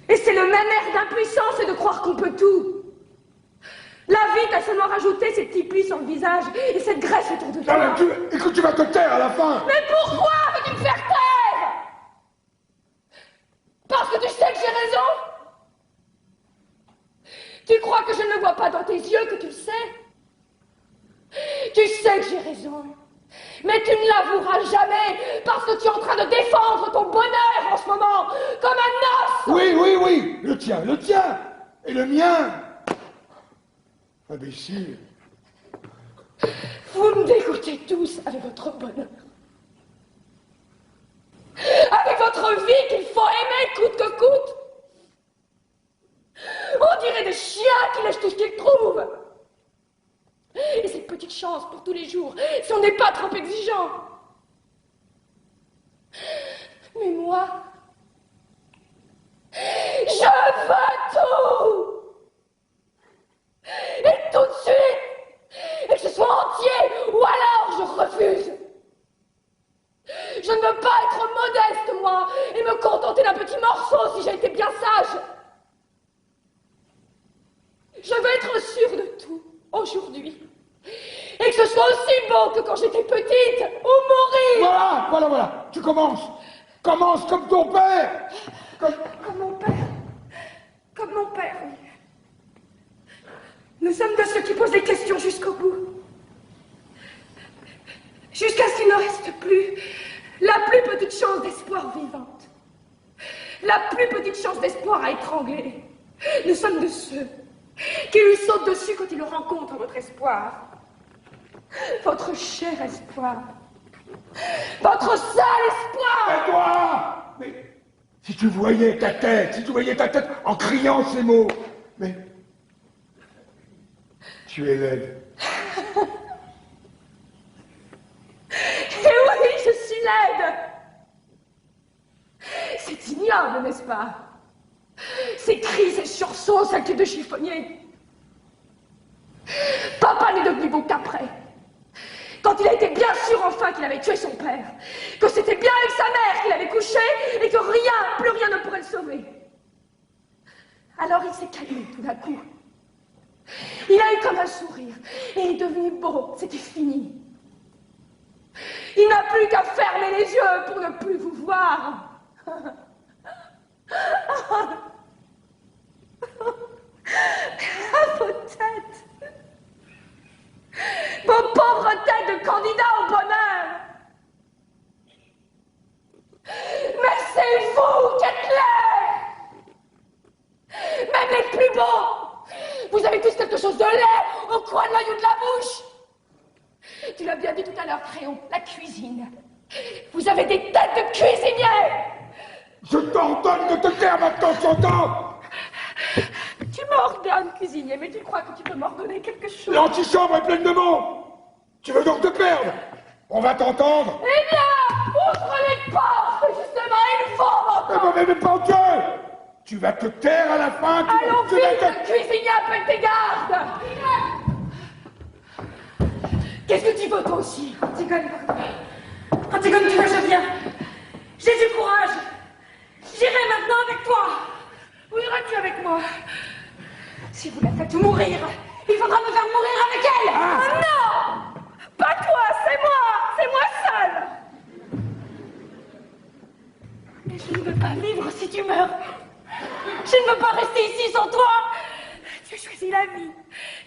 C: et c'est le même air d'impuissance et de croire qu'on peut tout. La vie t'a seulement rajouté ces petits plis sur le visage et cette graisse autour de toi.
F: Écoute, tu vas te taire à la fin.
C: Mais pourquoi veux-tu me faire taire? Parce que tu sais que j'ai raison? Tu crois que je ne le vois pas dans tes yeux, que tu le sais? Tu sais que j'ai raison. Mais tu ne l'avoueras jamais, parce que tu es en train de défendre ton bonheur en ce moment, comme un os.
F: Oui, le tien, et le mien. Imbécile.
C: Vous me dégoûtez tous avec votre bonheur. Avec votre vie qu'il faut aimer coûte que coûte. On dirait des chiens qui lèchent tout ce qu'ils trouvent. Et cette petite chance pour tous les jours, si on n'est pas trop exigeant. Mais moi, je veux tout. Et tout de suite. Et que ce soit entier, ou alors je refuse. Je ne veux pas être modeste, moi, et me contenter d'un petit morceau si j'ai été bien sage. Je veux être sûre de tout, aujourd'hui. Et que ce soit aussi beau que quand j'étais petite, ou mourir.
F: Voilà. Tu commences. Commence comme ton père.
C: Comme mon père. Comme mon père, oui. Nous sommes de ceux qui posent les questions jusqu'au bout. Jusqu'à ce qu'il ne reste plus la plus petite chance d'espoir vivante. La plus
D: chance d'espoir à étrangler. Nous sommes de ceux qui lui sautent dessus quand ils rencontrent votre espoir. Votre cher espoir. Votre seul espoir.
F: Et toi? Mais si tu voyais ta tête, en criant ces mots. Mais tu es laide.
D: Et oui, je suis laide. C'est ignoble, n'est-ce pas? Ces cris, ces sursauts, cette queue de chiffonnier. Papa n'est devenu beau qu'après. Quand il a été bien sûr enfin qu'il avait tué son père, que c'était bien avec sa mère qu'il avait couché et que rien, plus rien ne pourrait le sauver. Alors il s'est calmé tout d'un coup. Il a eu comme un sourire et il est devenu beau, c'était fini. Il n'a plus qu'à fermer les yeux pour ne plus vous voir. À vos têtes. Vos pauvres têtes de candidats au bonheur. Mais c'est vous qui êtes laids. Même les plus beaux. Vous avez tous quelque chose de laid au coin de l'œil ou de la bouche. Tu l'as bien dit tout à l'heure, Créon, la cuisine. Vous avez des têtes de cuisiniers.
F: Je t'ordonne de te taire maintenant, tu entends?
D: Tu m'ordonnes, cuisinier, mais tu crois que tu peux m'ordonner quelque chose?
F: L'antichambre est pleine de monde. Tu veux donc te perdre? On va t'entendre.
D: Eh bien, ouvre les portes. Justement, il faut m'entendre.
F: Mais pas Dieu. Tu vas te taire à la fin.
D: Allons vite, cuisinier, appelle tes gardes. Qu'est-ce que tu veux, toi aussi?
I: Antigone, tu veux, je viens. J'ai du courage. J'irai maintenant avec toi. Où iras-tu avec moi?
D: Si vous la faites mourir, il faudra me faire mourir avec elle.
I: Ah
D: Non. Pas toi, c'est moi seule.
I: Mais je ne veux pas vivre si tu meurs. Je ne veux pas rester ici sans toi.
D: Tu as choisi la vie.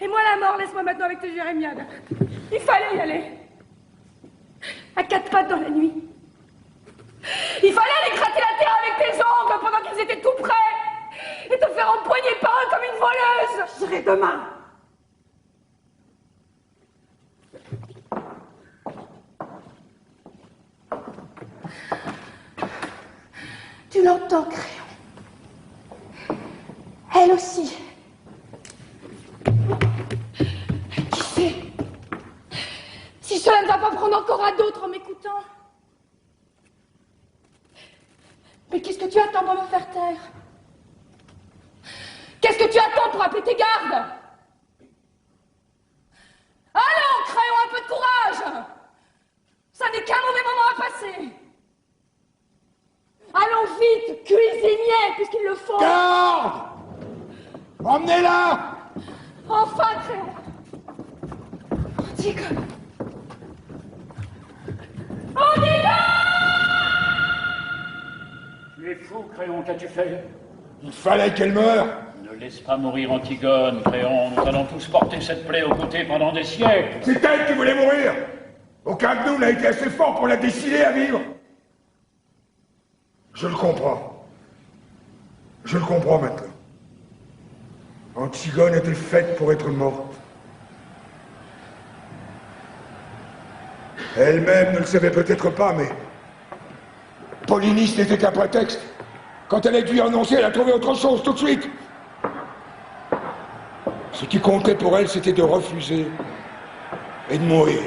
D: Et moi la mort, laisse-moi maintenant avec tes jérémiades. Il fallait y aller. À quatre pattes dans la nuit. Il fallait aller gratter la terre avec tes ongles pendant qu'ils étaient tout près. Et te faire empoigner par eux comme une voleuse.
I: Je serai demain.
D: Tu l'entends, Créon? Elle aussi. Qui sait? Si cela ne va pas prendre encore à d'autres en m'écoutant. Mais qu'est-ce que tu attends pour me faire taire? Qu'est-ce que tu attends pour appeler tes gardes? Allons, Créon, un peu de courage! Ça n'est qu'un mauvais moment à passer. Allons vite, cuisinier, puisqu'il le faut.
F: Garde! Emmenez-la!
D: Enfin, Créon. Antigone.
A: Tu es fou, Créon, qu'as-tu fait?
F: Il fallait qu'elle meure.
A: Ne laisse pas mourir Antigone, Créon. Nous allons tous porter cette plaie aux côtés pendant des siècles.
F: C'est elle qui voulait mourir. Aucun de nous n'a été assez fort pour la décider à vivre. Je le comprends. Je le comprends maintenant. Antigone était faite pour être morte. Elle-même ne le savait peut-être pas, mais Polynice n'était qu'un prétexte. Quand elle a dû y annoncer, elle a trouvé autre chose tout de suite. Ce qui comptait pour elle, c'était de refuser et de mourir.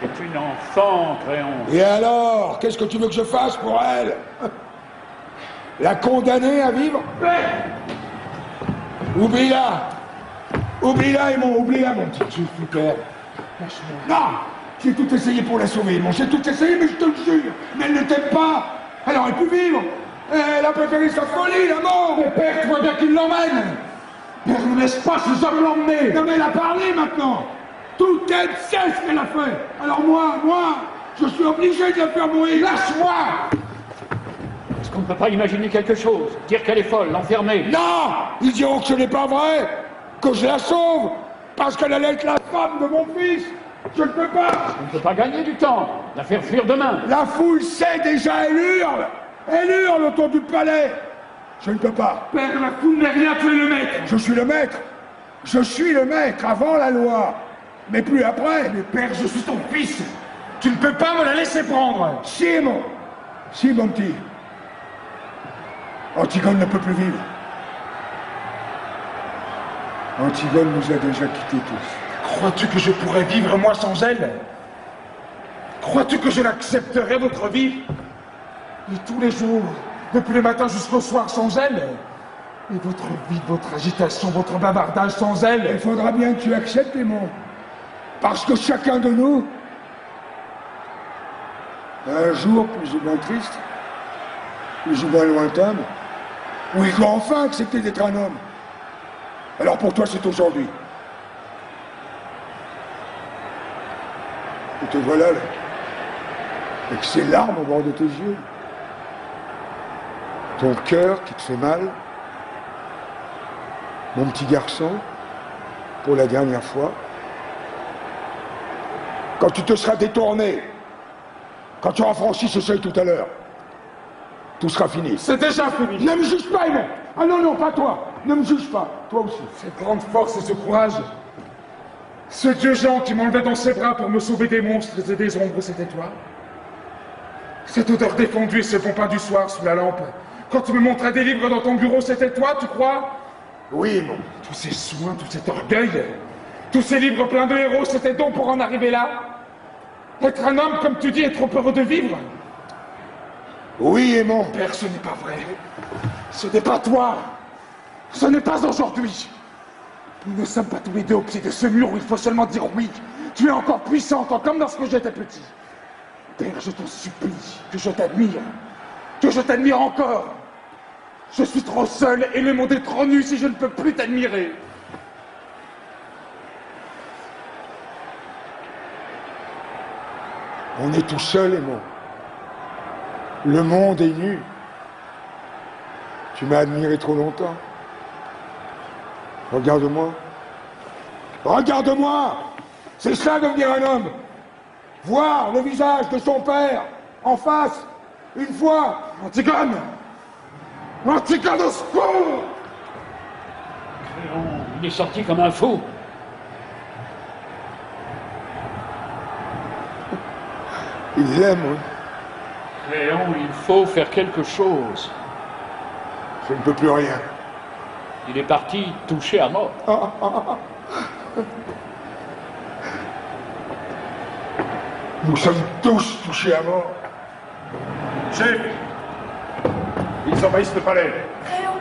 A: C'est une enfant, Créon.
F: Et alors, qu'est-ce que tu veux que je fasse pour elle? La condamner à vivre? Oublie-la. Oublie-la, oublie-la, mon petit fouteur. Non! J'ai tout essayé pour la sauver, j'ai tout essayé, mais je te le jure. Mais elle ne t'aime pas. Elle aurait pu vivre. Elle a préféré sa folie, la mort.
H: Mon père, tu vois bien qu'il l'emmène. Père, ne laisse pas ces hommes l'emmener.
F: Non, mais elle a parlé maintenant. Toute elle sait ce qu'elle a fait. Alors moi, je suis obligé de la faire mourir.
H: Lâche-moi.
A: Est-ce qu'on ne peut pas imaginer quelque chose? Dire qu'elle est folle, l'enfermer?
F: Non! Ils diront que ce n'est pas vrai. Que je la sauve. Parce qu'elle allait être la femme de mon fils. Je ne peux pas.
A: On ne peut pas gagner du temps. La faire fuir demain.
F: La foule sait déjà, elle hurle autour du palais. Je ne peux pas.
E: Père, la foule n'est rien, tu es le maître.
F: Je suis le maître. Je suis le maître avant la loi. Mais plus après.
E: Mais père, je suis ton fils. Tu ne peux pas me la laisser prendre.
F: Si, mon petit. Antigone ne peut plus vivre. Antigone nous a déjà quittés tous.
E: Crois-tu que je pourrais vivre, moi, sans elle? Crois-tu que je l'accepterais, votre vie? Et tous les jours, depuis le matin jusqu'au soir, sans elle? Et votre vie, votre agitation, votre bavardage sans elle?
F: Il faudra bien que tu acceptes, Aimon. Parce que chacun de nous, un jour plus ou moins triste, plus ou moins lointain, où il doit enfin accepter d'être un homme. Alors pour toi, c'est aujourd'hui. Et te voilà, là, avec ces larmes au bord de tes yeux. Ton cœur qui te fait mal. Mon petit garçon, pour la dernière fois. Quand tu te seras détourné, quand tu auras franchi ce seuil tout à l'heure, tout sera fini.
E: C'est déjà fini.
F: Ne me juge pas, Aimon. Ah non, non, pas toi. Ne me juge pas. Toi aussi.
E: Cette grande force et ce courage. Ce dieu Jean qui m'enlevait dans ses bras pour me sauver des monstres et des ombres, c'était toi. Cette odeur défendue et ce bon pain du soir sous la lampe. Quand tu me montrais des livres dans ton bureau, c'était toi, tu crois?
F: Oui, Aimon.
E: Tous ces soins, tout cet orgueil, tous ces livres pleins de héros, c'était donc pour en arriver là? Être un homme, comme tu dis, est trop heureux de vivre?
F: Oui, Aimon.
E: Père, ce n'est pas vrai. Ce n'est pas toi. Ce n'est pas aujourd'hui. Nous ne sommes pas tous les deux au pied de ce mur où il faut seulement dire oui. Tu es encore puissant, encore comme lorsque j'étais petit. Père, je t'en supplie, que je t'admire. Que je t'admire encore. Je suis trop seul et le monde est trop nu si je ne peux plus t'admirer.
F: On est tout seul, Aimon. Le monde est nu. Tu m'as admiré trop longtemps. Regarde-moi. Regarde-moi! C'est ça devenir un homme. Voir le visage de son père en face, une fois.
E: Antigone! Antigone, au secours!
A: Il est sorti comme un fou.
F: Il l'aime, oui.
A: Léon, il faut faire quelque chose.
F: Je ne peux plus rien.
A: Il est parti touché à mort.
F: Nous sommes tous touchés à mort.
H: Chef, ils envahissent le palais.
C: Léon,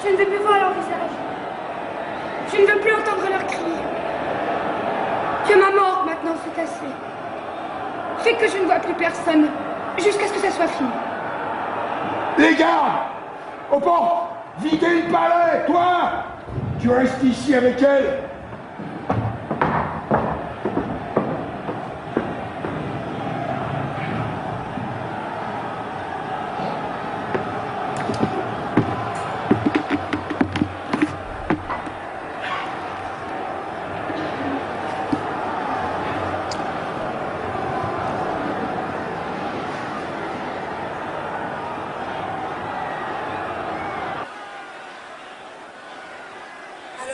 C: je ne veux plus voir leur visage. Je ne veux plus entendre leurs cris. Que ma mort, maintenant, c'est assez. Fais que je ne vois plus personne, jusqu'à ce que ça soit fini.
F: Les gars! Aux portes! Videz le palais! Toi! Tu restes ici avec elle!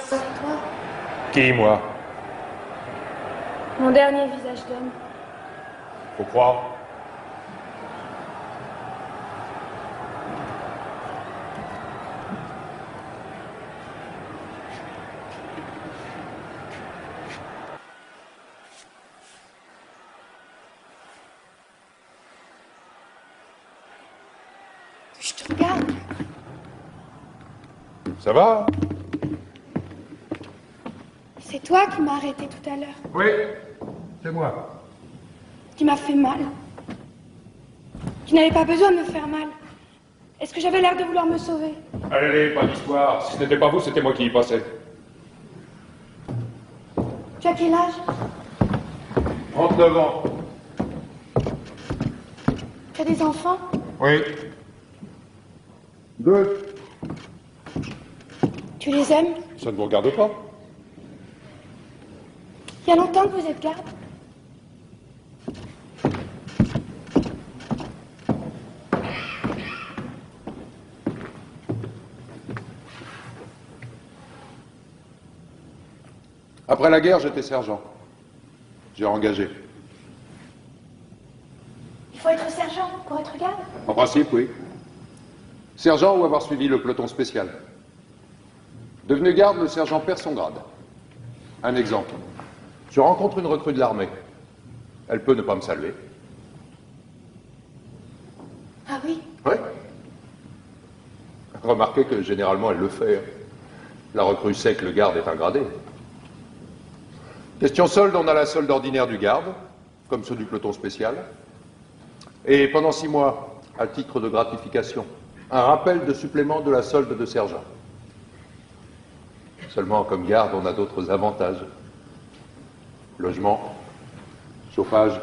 C: C'est toi,
H: Qui, moi?
C: mon dernier visage d'homme.
H: Faut croire.
C: Je te regarde.
H: Ça va?
C: C'est toi qui m'as arrêté tout à l'heure.
H: Oui, c'est moi.
C: Tu m'as fait mal. Tu n'avais pas besoin de me faire mal. Est-ce que j'avais l'air de vouloir me sauver?
H: Allez, pas d'histoire. Si ce n'était pas vous, c'était moi qui y passais.
C: Tu as quel âge?
H: 39 ans.
C: Tu as des enfants?
H: Oui. 2.
C: Tu les aimes?
H: Ça ne vous regarde pas?
C: Il y a longtemps que vous êtes garde?
G: Après la guerre, j'étais sergent. J'ai engagé.
C: Il faut être sergent pour être garde?
G: En principe, oui. Sergent ou avoir suivi le peloton spécial. Devenu garde, le sergent perd son grade. Un exemple. Je rencontre une recrue de l'armée. Elle peut ne pas me saluer.
C: Ah oui?
G: Oui. Remarquez que généralement elle le fait. La recrue sait que le garde est un gradé. Question solde, on a la solde ordinaire du garde, comme ceux du peloton spécial. Et pendant 6 mois, à titre de gratification, un rappel de supplément de la solde de sergent. Seulement, comme garde, on a d'autres avantages. Logement, chauffage,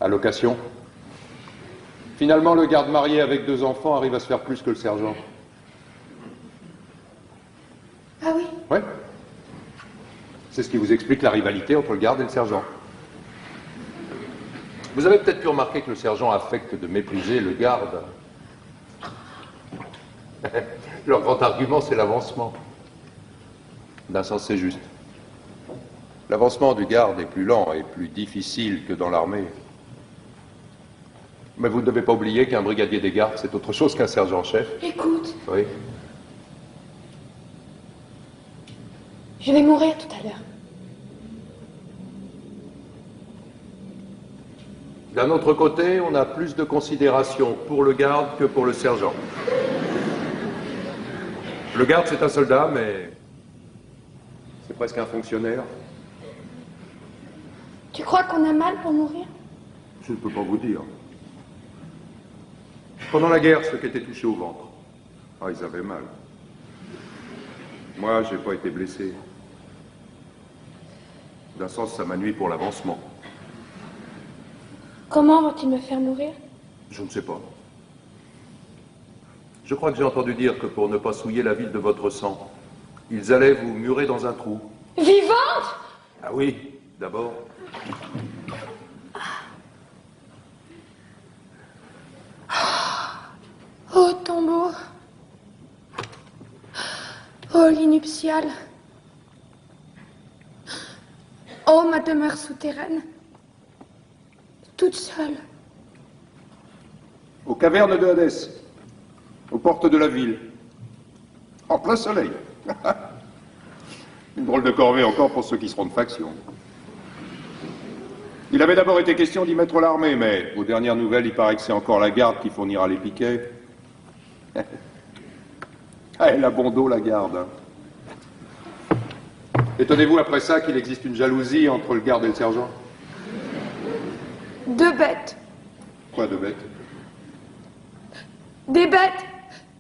G: allocation. Finalement, le garde marié avec 2 enfants arrive à se faire plus que le sergent.
C: Ah oui?
G: Oui. C'est ce qui vous explique la rivalité entre le garde et le sergent. Vous avez peut-être pu remarquer que le sergent affecte de mépriser le garde. Leur grand argument, c'est l'avancement. D'un sens, c'est juste. L'avancement du garde est plus lent et plus difficile que dans l'armée. Mais vous ne devez pas oublier qu'un brigadier des gardes, c'est autre chose qu'un sergent-chef.
C: Écoute,
G: Oui.
C: je vais mourir tout à l'heure.
G: D'un autre côté, on a plus de considération pour le garde que pour le sergent. Le garde, c'est un soldat, mais c'est presque un fonctionnaire.
C: Tu crois qu'on a mal pour mourir?
G: Je ne peux pas vous dire. Pendant la guerre, ceux qui étaient touchés au ventre, ils avaient mal. Moi, j'ai pas été blessé. D'un sens, ça m'a nui pour l'avancement.
C: Comment vont-ils me faire mourir?
G: Je ne sais pas. Je crois que j'ai entendu dire que pour ne pas souiller la ville de votre sang, ils allaient vous murer dans un trou.
C: Vivante?
G: Ah oui, d'abord.
C: Oh, tombeau. Oh, lit nuptial. Oh, ma demeure souterraine. Toute seule.
G: Aux cavernes de Hadès, aux portes de la ville, en plein soleil. Une drôle de corvée encore pour ceux qui seront de faction. Il avait d'abord été question d'y mettre l'armée, mais aux dernières nouvelles, il paraît que c'est encore la garde qui fournira les piquets. Elle a bon dos, la garde. Hein. Étonnez-vous après ça qu'il existe une jalousie entre le garde et le sergent?
C: 2 bêtes.
G: Quoi de bête?
C: Des bêtes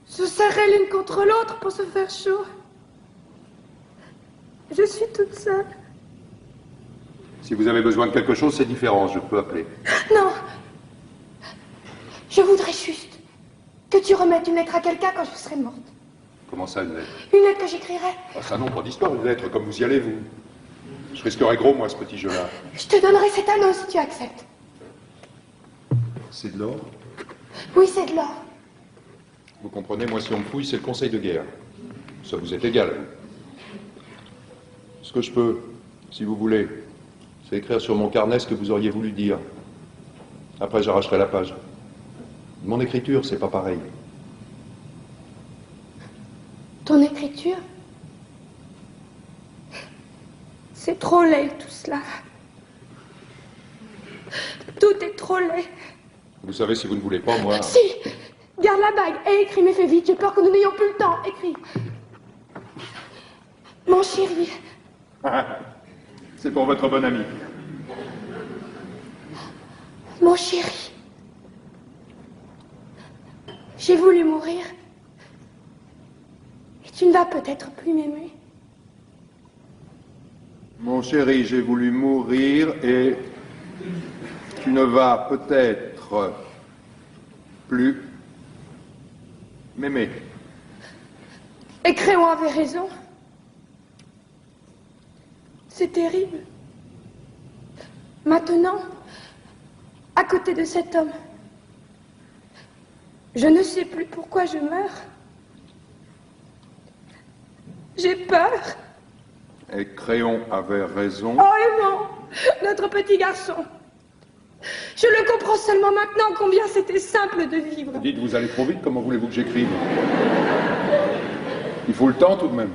C: se serraient l'une contre l'autre pour se faire chaud. Je suis toute seule.
G: Si vous avez besoin de quelque chose, c'est différent, je peux appeler.
C: Non. Je voudrais juste que tu remettes une lettre à quelqu'un quand je serai morte.
G: Comment ça, une lettre?
C: Une lettre que j'écrirai.
G: Ah, ça non, pas d'histoire, une lettre, comme vous y allez, vous. Je risquerais gros, moi, ce petit jeu-là.
C: Je te donnerai cet anneau si tu acceptes.
G: C'est de l'or?
C: Oui, c'est de l'or.
G: Vous comprenez, moi, si on me fouille, c'est le conseil de guerre. Ça vous est égal. Ce que je peux, si vous voulez, c'est écrire sur mon carnet ce que vous auriez voulu dire. Après, j'arracherai la page. Mon écriture, c'est pas pareil.
C: Ton écriture? C'est trop laid, tout cela. Tout est trop laid.
G: Vous savez, si vous ne voulez pas, moi...
C: Si! Garde la bague et écris, mais fais vite, j'ai peur que nous n'ayons plus le temps. Écris. Mon chéri.
G: C'est pour votre bon ami.
C: Mon chéri. J'ai voulu mourir. Et tu ne vas peut-être plus m'aimer.
G: Mon chéri, j'ai voulu mourir et tu ne vas peut-être plus m'aimer.
C: Et Créon avait raison. C'est terrible. Maintenant, à côté de cet homme, je ne sais plus pourquoi je meurs. J'ai peur.
G: Et Créon avait raison.
C: Oh, Aimant, notre petit garçon. Je le comprends seulement maintenant combien c'était simple de vivre.
G: Dites, vous allez trop vite, comment voulez-vous que j'écrive? Il faut le temps tout de même.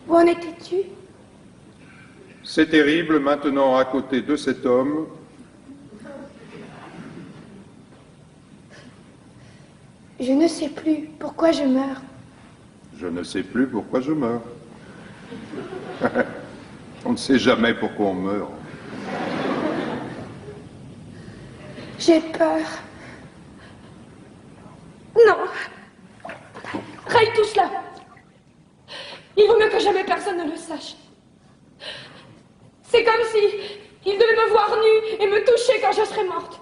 C: Où en étais-tu?
G: C'est terrible, maintenant à côté de cet homme.
C: Je ne sais plus pourquoi je meurs.
G: Je ne sais plus pourquoi je meurs. On ne sait jamais pourquoi on meurt.
C: J'ai peur. Non. Raye tout cela. Il vaut mieux que jamais personne ne le sache. C'est comme si il devait me voir nue et me toucher quand je serais morte.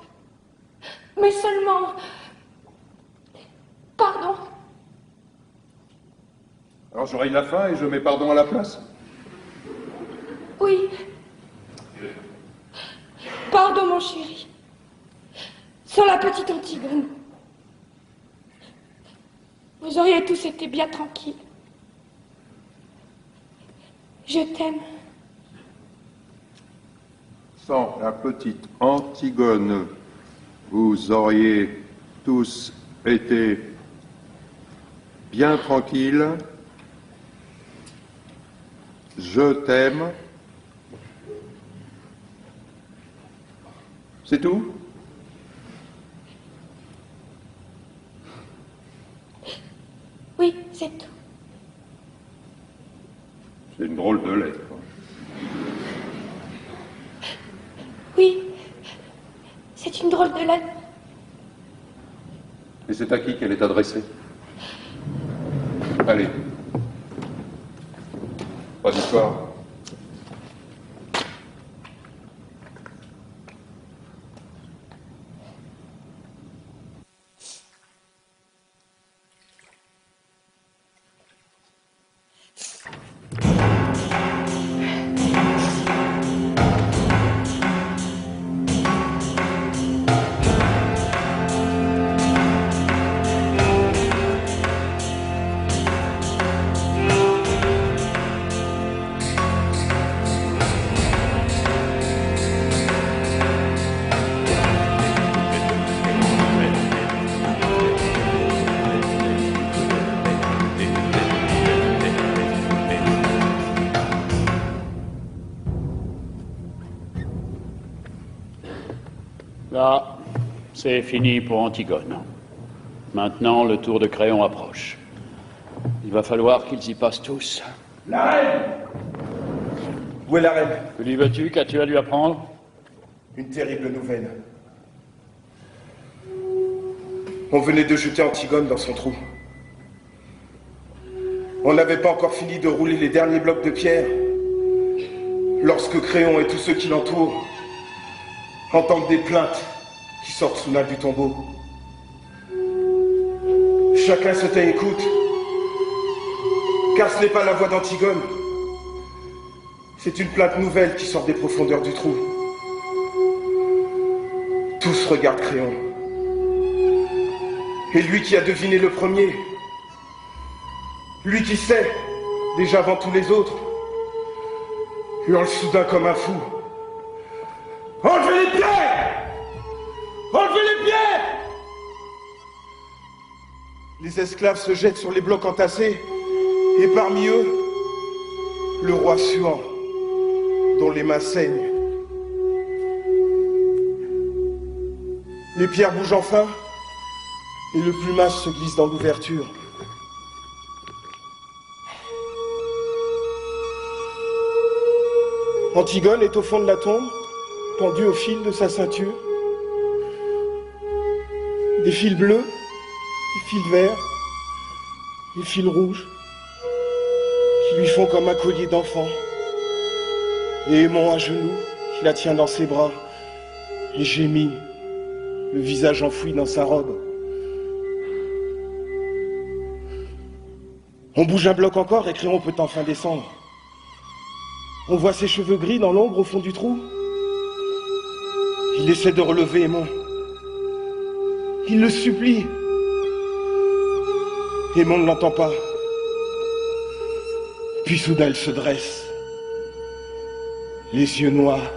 C: Mais seulement... Pardon.
G: Alors je raye la fin et je mets pardon à la place.
C: Oui. Pardon, mon chéri. Sur la petite Antigone. Vous auriez tous été bien tranquilles. Je t'aime.
G: Sans la petite Antigone, vous auriez tous été bien tranquilles. Je t'aime. C'est tout?
C: Oui, c'est tout.
G: C'est une drôle de lettre.
C: Oui, c'est une drôle de lettre.
G: Et c'est à qui qu'elle est adressée? Allez. Pas d'histoire.
A: Là, c'est fini pour Antigone. Maintenant, le tour de Créon approche. Il va falloir qu'ils y passent tous.
E: La reine! Où est la reine?
A: Que lui veux-tu? Qu'as-tu à lui apprendre?
E: Une terrible nouvelle. On venait de jeter Antigone dans son trou. On n'avait pas encore fini de rouler les derniers blocs de pierre lorsque Créon et tous ceux qui l'entourent entendent des plaintes qui sortent soudain du tombeau. Chacun se tait et écoute, car ce n'est pas la voix d'Antigone. C'est une plainte nouvelle qui sort des profondeurs du trou. Tous regardent Créon. Et lui qui a deviné le premier, lui qui sait, déjà avant tous les autres, hurle soudain comme un fou. Enlevez les pierres! Enlevez les pierres! Les esclaves se jettent sur les blocs entassés, et parmi eux, le roi suant, dont les mains saignent. Les pierres bougent enfin, et le plumage se glisse dans l'ouverture. Antigone est au fond de la tombe, pendue au fil de sa ceinture. Des fils bleus, des fils verts, des fils rouges, qui lui font comme un collier d'enfant. Et Aimant à genoux, qui la tient dans ses bras, et gémit, le visage enfoui dans sa robe. On bouge un bloc encore et Créon peut enfin descendre. On voit ses cheveux gris dans l'ombre au fond du trou. Il essaie de relever Aimant. Il le supplie.
J: Aimon ne l'entend pas. Puis soudain, elle se dresse. Les yeux noirs.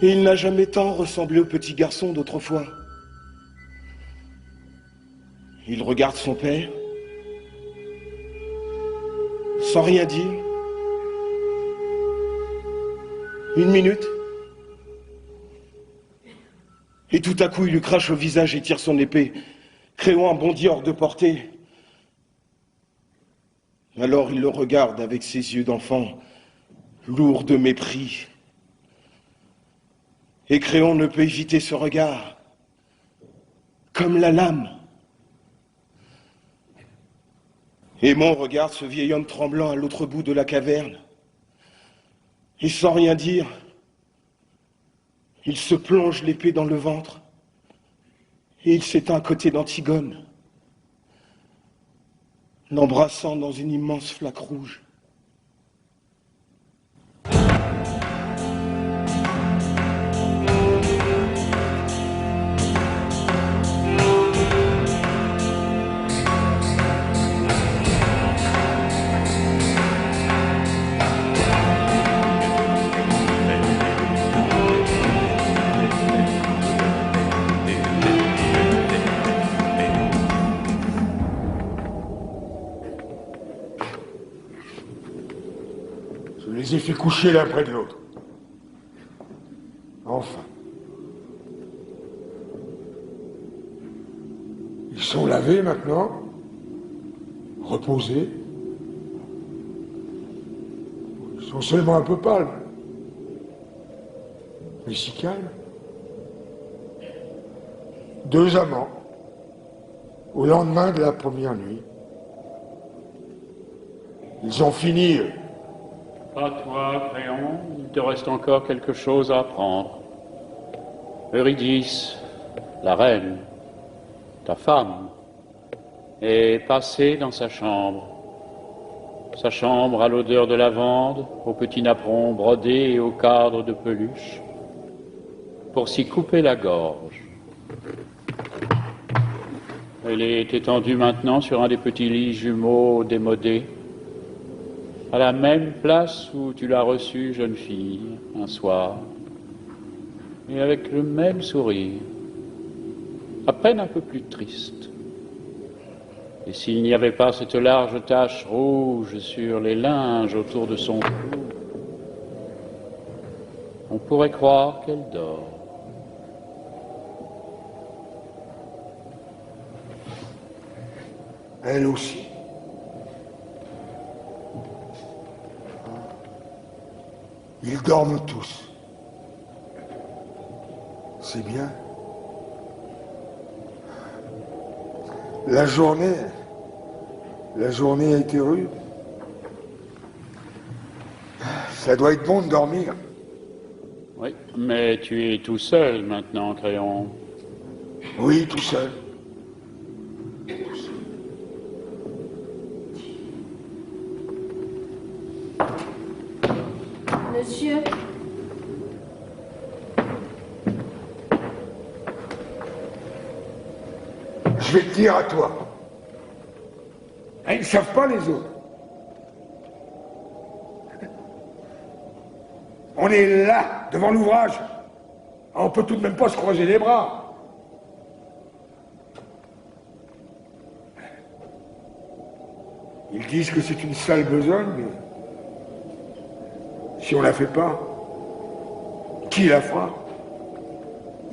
J: Et il n'a jamais tant ressemblé au petit garçon d'autrefois. Il regarde son père, sans rien dire. Une minute. Et tout à coup, il lui crache au visage et tire son épée. Créon bondit hors de portée. Alors il le regarde avec ses yeux d'enfant, lourds de mépris. Et Créon ne peut éviter ce regard, comme la lame. Aimon regarde ce vieil homme tremblant à l'autre bout de la caverne. Et sans rien dire, il se plonge l'épée dans le ventre et il s'éteint à côté d'Antigone, l'embrassant dans une immense flaque rouge.
F: Je les ai fait coucher l'un près de l'autre. Enfin. Ils sont lavés maintenant, reposés. Ils sont seulement un peu pâles, mais si calmes. Deux amants, au lendemain de la première nuit. Ils ont fini, eux.
A: À toi, Créon, il te reste encore quelque chose à apprendre. Eurydice, la reine, ta femme, est passée dans sa chambre. Sa chambre à l'odeur de lavande, au petit napperon brodé et au cadre de peluche, pour s'y couper la gorge. Elle est étendue maintenant sur un des petits lits jumeaux démodés, à la même place où tu l'as reçue, jeune fille, un soir, et avec le même sourire, à peine un peu plus triste. Et s'il n'y avait pas cette large tache rouge sur les linges autour de son cou, on pourrait croire qu'elle dort.
F: Elle aussi. Ils dorment tous. C'est bien. La journée a été rude. Ça doit être bon de dormir.
A: Oui, mais tu es tout seul maintenant, Créon.
F: Oui, tout seul.
C: Monsieur,
F: Je vais te dire à toi. Ils ne savent pas les autres. On est là, devant l'ouvrage. On peut tout de même pas se croiser les bras. Ils disent que c'est une sale besogne, mais si on la fait pas, qui la fera?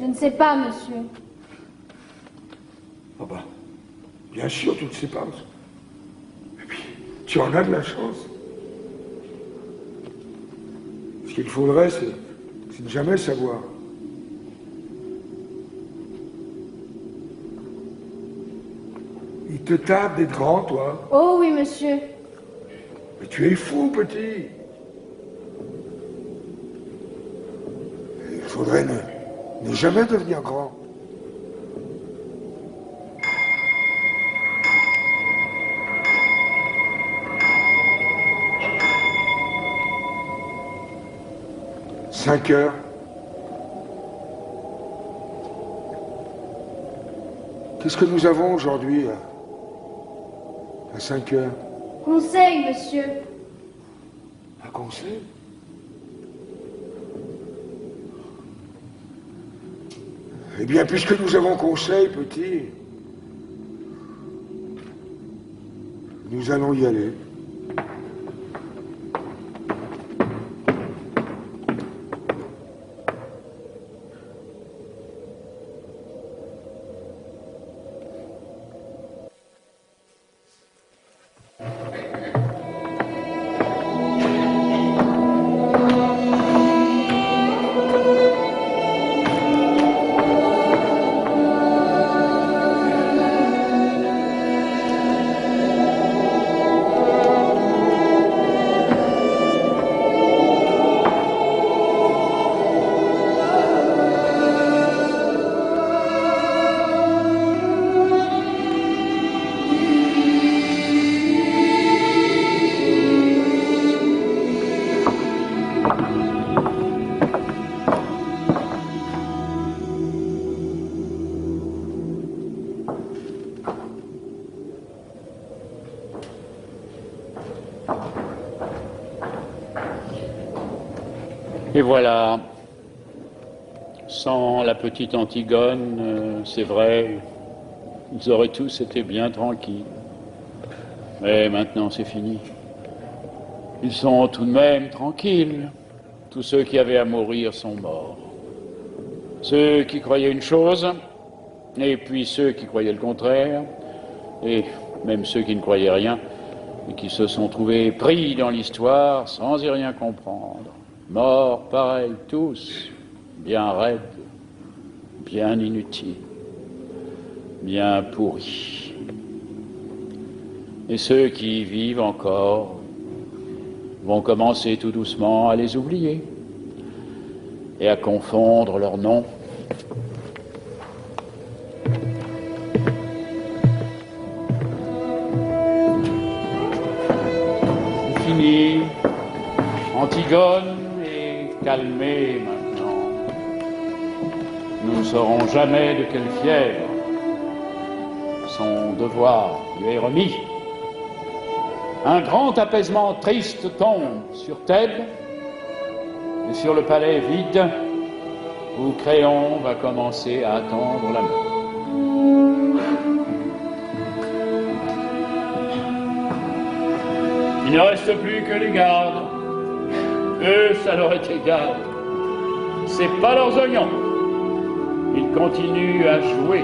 C: je ne sais pas, monsieur.
F: Ah bah, bien sûr, tu ne sais pas. Et puis, tu en as de la chance. Ce qu'il faudrait, c'est de jamais savoir. Il te tarde d'être grand, toi.
C: Oh oui, monsieur.
F: Mais tu es fou, petit. Il faudrait ne jamais devenir grand. « 5 heures. Qu'est-ce que nous avons aujourd'hui, à 5 heures?
C: Conseil, monsieur.
F: Un conseil? Eh bien, puisque nous avons conseil, petit, nous allons y aller.
A: Et voilà, sans la petite Antigone, c'est vrai, ils auraient tous été bien tranquilles. Mais maintenant c'est fini. Ils sont tout de même tranquilles. Tous ceux qui avaient à mourir sont morts. Ceux qui croyaient une chose, et puis ceux qui croyaient le contraire, et même ceux qui ne croyaient rien, et qui se sont trouvés pris dans l'histoire sans y rien comprendre. Morts, pareils, tous, bien raides, bien inutiles, bien pourris. Et ceux qui vivent encore vont commencer tout doucement à les oublier et à confondre leurs noms. C'est fini. Antigone calmé maintenant. Nous ne saurons jamais de quelle fièvre son devoir lui est remis. Un grand apaisement triste tombe sur Thèbes et sur le palais vide où Créon va commencer à attendre la mort. Il ne reste plus que les gardes. Eux, ça leur est égal. C'est pas leurs oignons. Ils continuent à jouer.